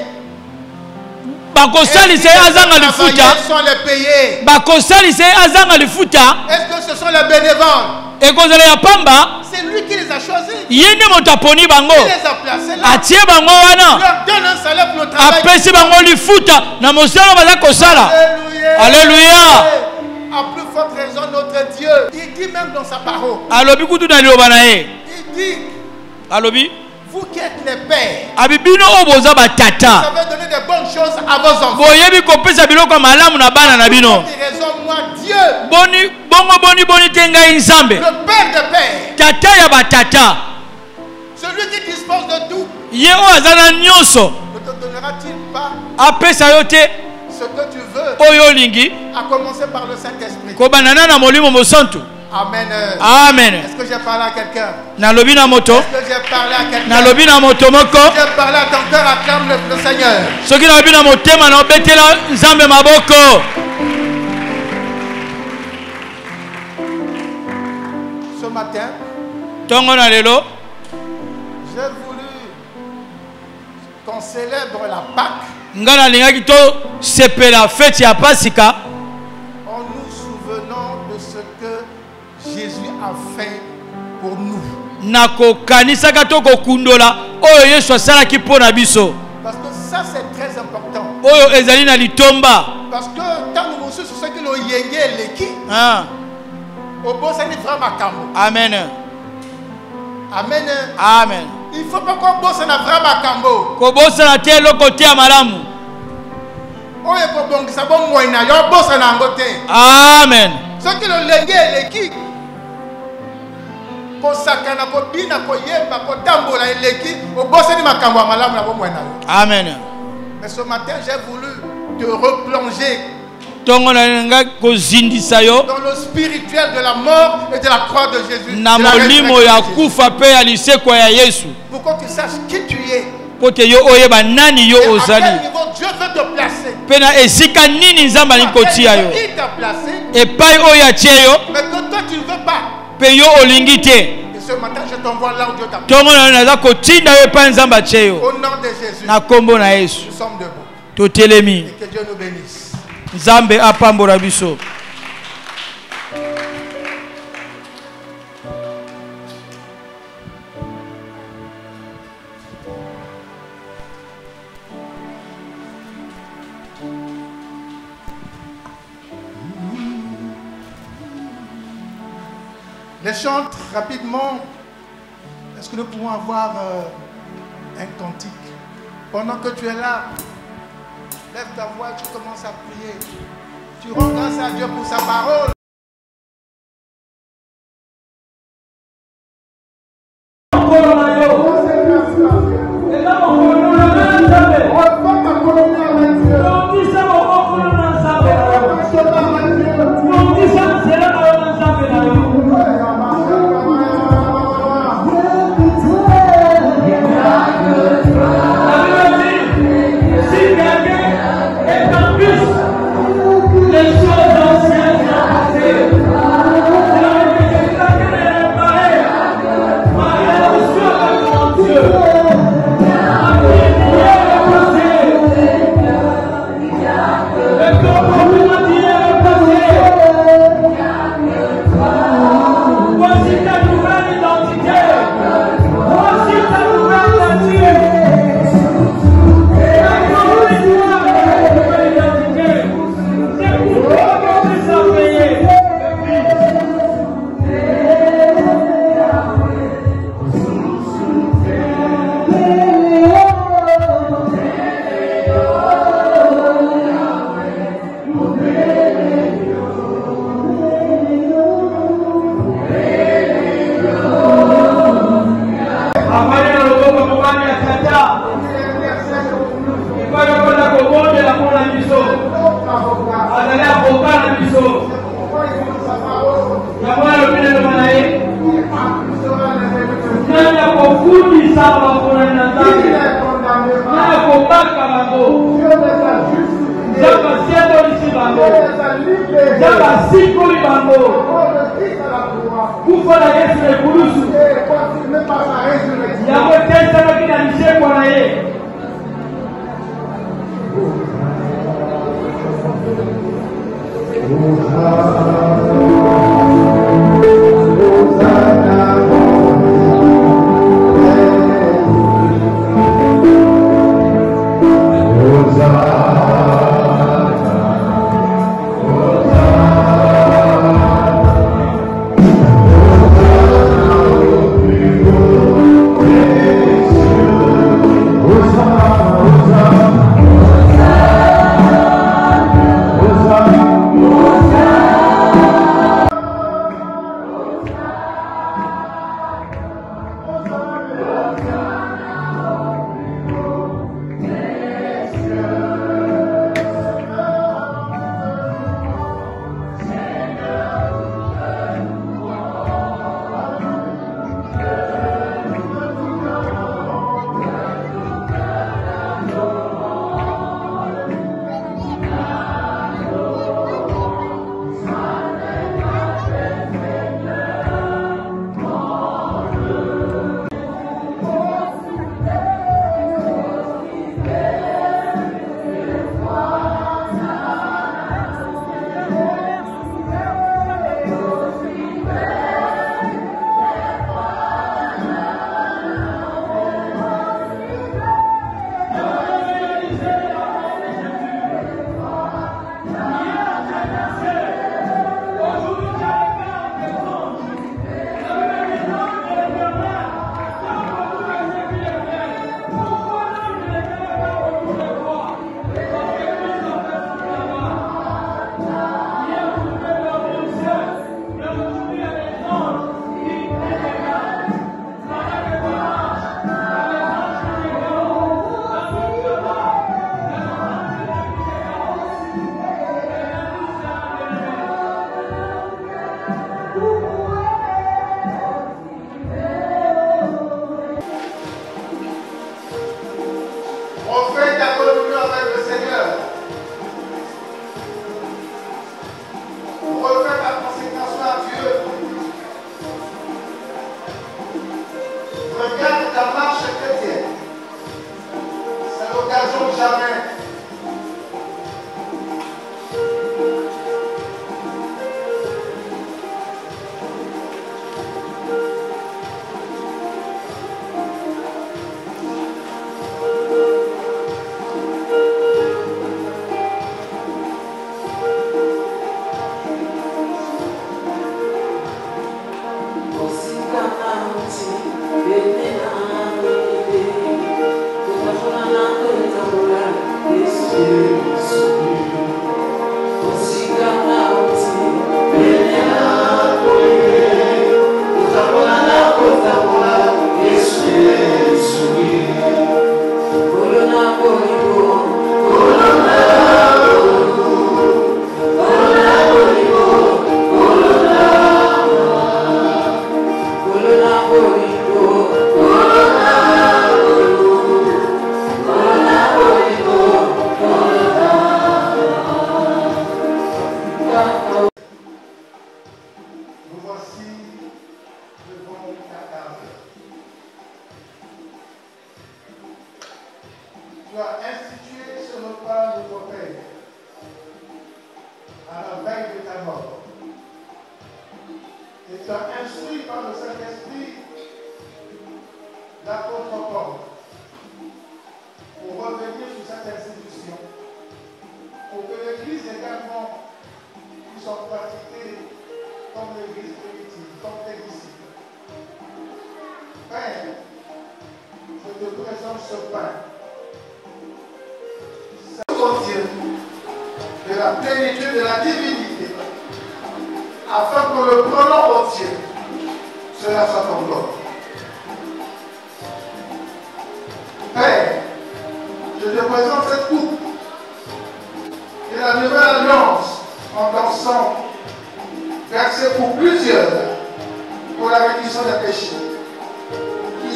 Bakosalisa azanga lifuta. Sans les payer. Bakosalisa azanga lifuta. Est-ce que ce sont les bénévoles? Ekozala ya pamba. C'est lui qui les a choisis. Yende moto aponi bango. Il les a placés là. Atie bango wana. Il leur donne un salaire pour le travail. Apesi bango lifuta na mosala baza kosala. Alléluia. Alléluia. À plus forte raison notre Dieu. Il dit même dans sa parole. Alobi kutu na liloba na ye. Il dit. Alobi. Vous qui êtes les pères, abibino oboza batata. vous avez donné de bonnes choses à vos enfants. Boyebi kopesa biloko malamu na bana na bino. Moi Dieu. Boni boni tenga nzambe. Le père de père. Tata ya batata. Celui qui dispose de tout. Ye o azana nyonso. Ne te donnera-t-il pas apesa yo te ce que tu veux? Oyo lingi. À commencer par le Saint-Esprit. Ko banana na molimo mosantu. Amen. Amen. Est-ce que j'ai parlé à quelqu'un? Na lobi na moto. Est-ce que j'ai parlé à quelqu'un? Na lobi na moto moko. J'ai parlé à ton cœur, acclame le Seigneur. Soki na lobi na motema na obetela nzambe maboko. Ce matin, tongo na lelo, j'ai voulu qu'on célèbre la Pâque. ngana lingaki to sepela fête ya Pasika. En nous souvenant de ce que Jésus a fait pour nous. Nako kanisaka to kokundola oyo Yesu asalaki pona biso. Parce que ça c'est très important. Oyo ezali na litomba. Parce que tant nous sommes sur ce que nous yenge leki. Ah. Obo c'est vraiment kambo. Amen. Amen. Amen. Il ne faut pas qu'on bosse na vraiment kambo. Ko bosa na te loko te malamu. Oye ko bongisa bo moina yo bosse na ngote. Amen. Ce qui le lenge leki. Ko sakana ko bina ko yemba ko tambola eleki o bosse ni makambo ya malamu na bo moina yo. Amen. Mais ce matin j'ai voulu te replonger Tongo na nga ko zindisa yo dans le spirituel de la mort et de la croix de Jésus. na molimo ya kufa pe ya liseko ya Yesu. Pour que tu saches qui tu es. Kote yo oyeba nani yo Et à ozali. quel niveau Dieu veut te placer. Pe na esika nini nzamba likotia yo. Il t'a placé. Epai oyo atie yo Mais que toi tu ne veux pas. pe yo olingi te. Et ce matin je t'envoie là où Dieu t'a placé. Tongo na naza kotinda yo epai nzamba atie yo. Au nom de Jésus. Na kombo na Yesu. Nous sommes debout. Totelemi. Et que Dieu nous bénisse. Nzambe apambola biso. Les chants rapidement. Est-ce que nous pouvons avoir un cantique? Pendant que tu es là, lève ta voix, tu commences à prier. Tu rends grâce à Dieu pour sa parole. Ela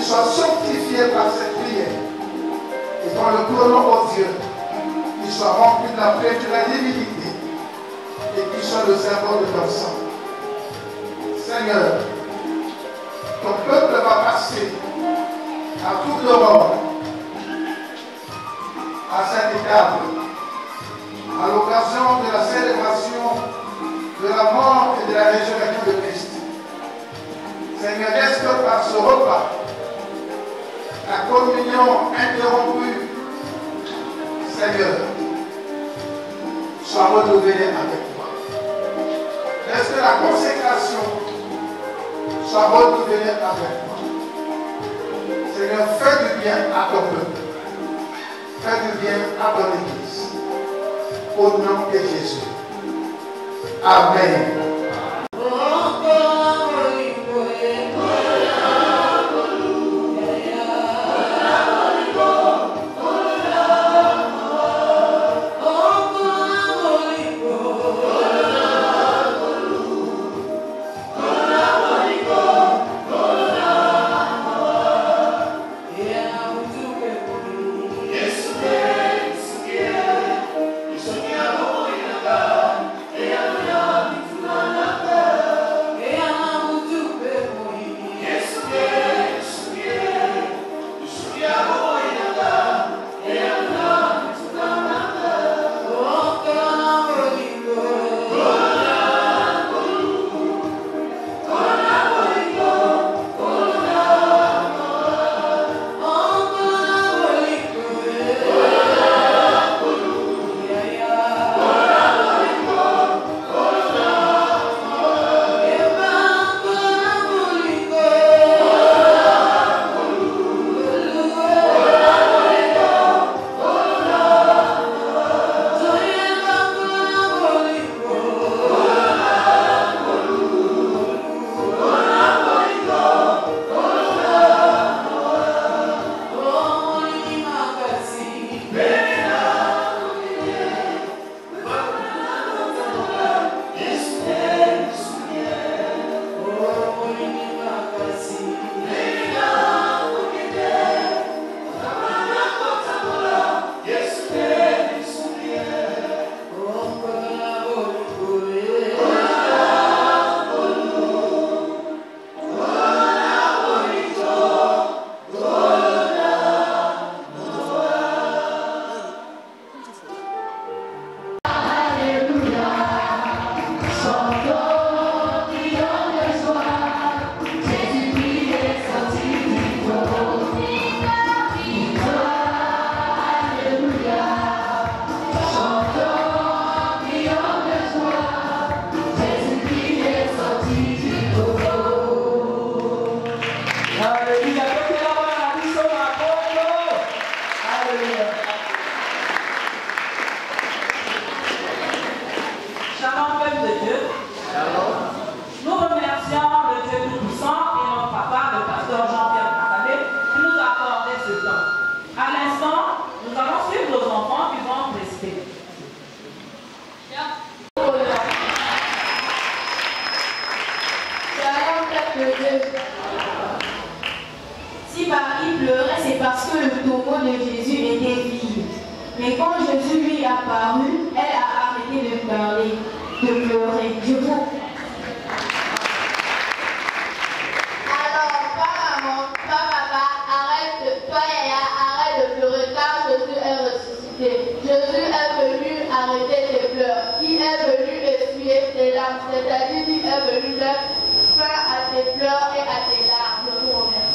soient sanctifiés par cette prière. Et dans le tournant au Dieu, qu'ils soient remplis de la plénitude de la divinité et qu'ils soient le servant de leur sang. Seigneur, ton peuple va passer à toute l'Europe, à Saint-Étable, à l'occasion de la célébration de la mort et de la résurrection de Christ. Seigneur, laisse que par ce repas, la communion interrompue, Seigneur, soit renouvelée avec toi. Laisse que la consécration soit renouvelée avec toi. Seigneur, fais du bien à ton peuple. Fais du bien à ton Église. Au nom de Jésus. Amen. Si Marie pleurait, c'est parce que le tombeau de Jésus était vide. Mais quand Jésus lui est apparu, elle a arrêté de pleurer. Je vous... Alors, pas maman, pas papa, arrête, toi Yaya, arrête de pleurer car Jésus est ressuscité. Jésus est venu arrêter tes pleurs. Il est venu essuyer tes larmes, c'est-à-dire qu'il est venu mettre fin à tes pleurs et à tes larmes. Je vous remercie.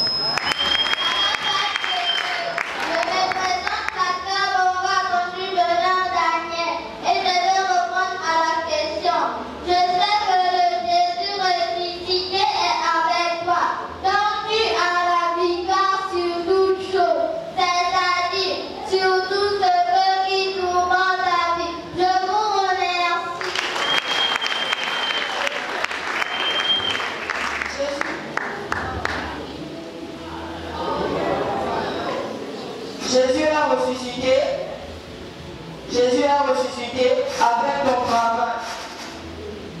Jésus a ressuscité avec ton travail.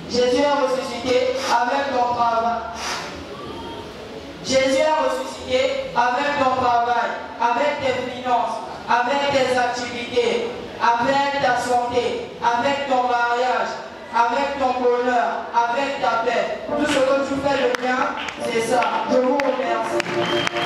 Jésus a ressuscité avec ton travail. Jésus a ressuscité société, avec ton travail, avec tes finances, avec tes activités, avec ta santé, avec ton mariage, avec ton bonheur, avec ta paix. Tout ce que tu fais de bien, c'est ça. Je vous remercie.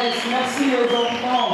Yes, merci les enfants.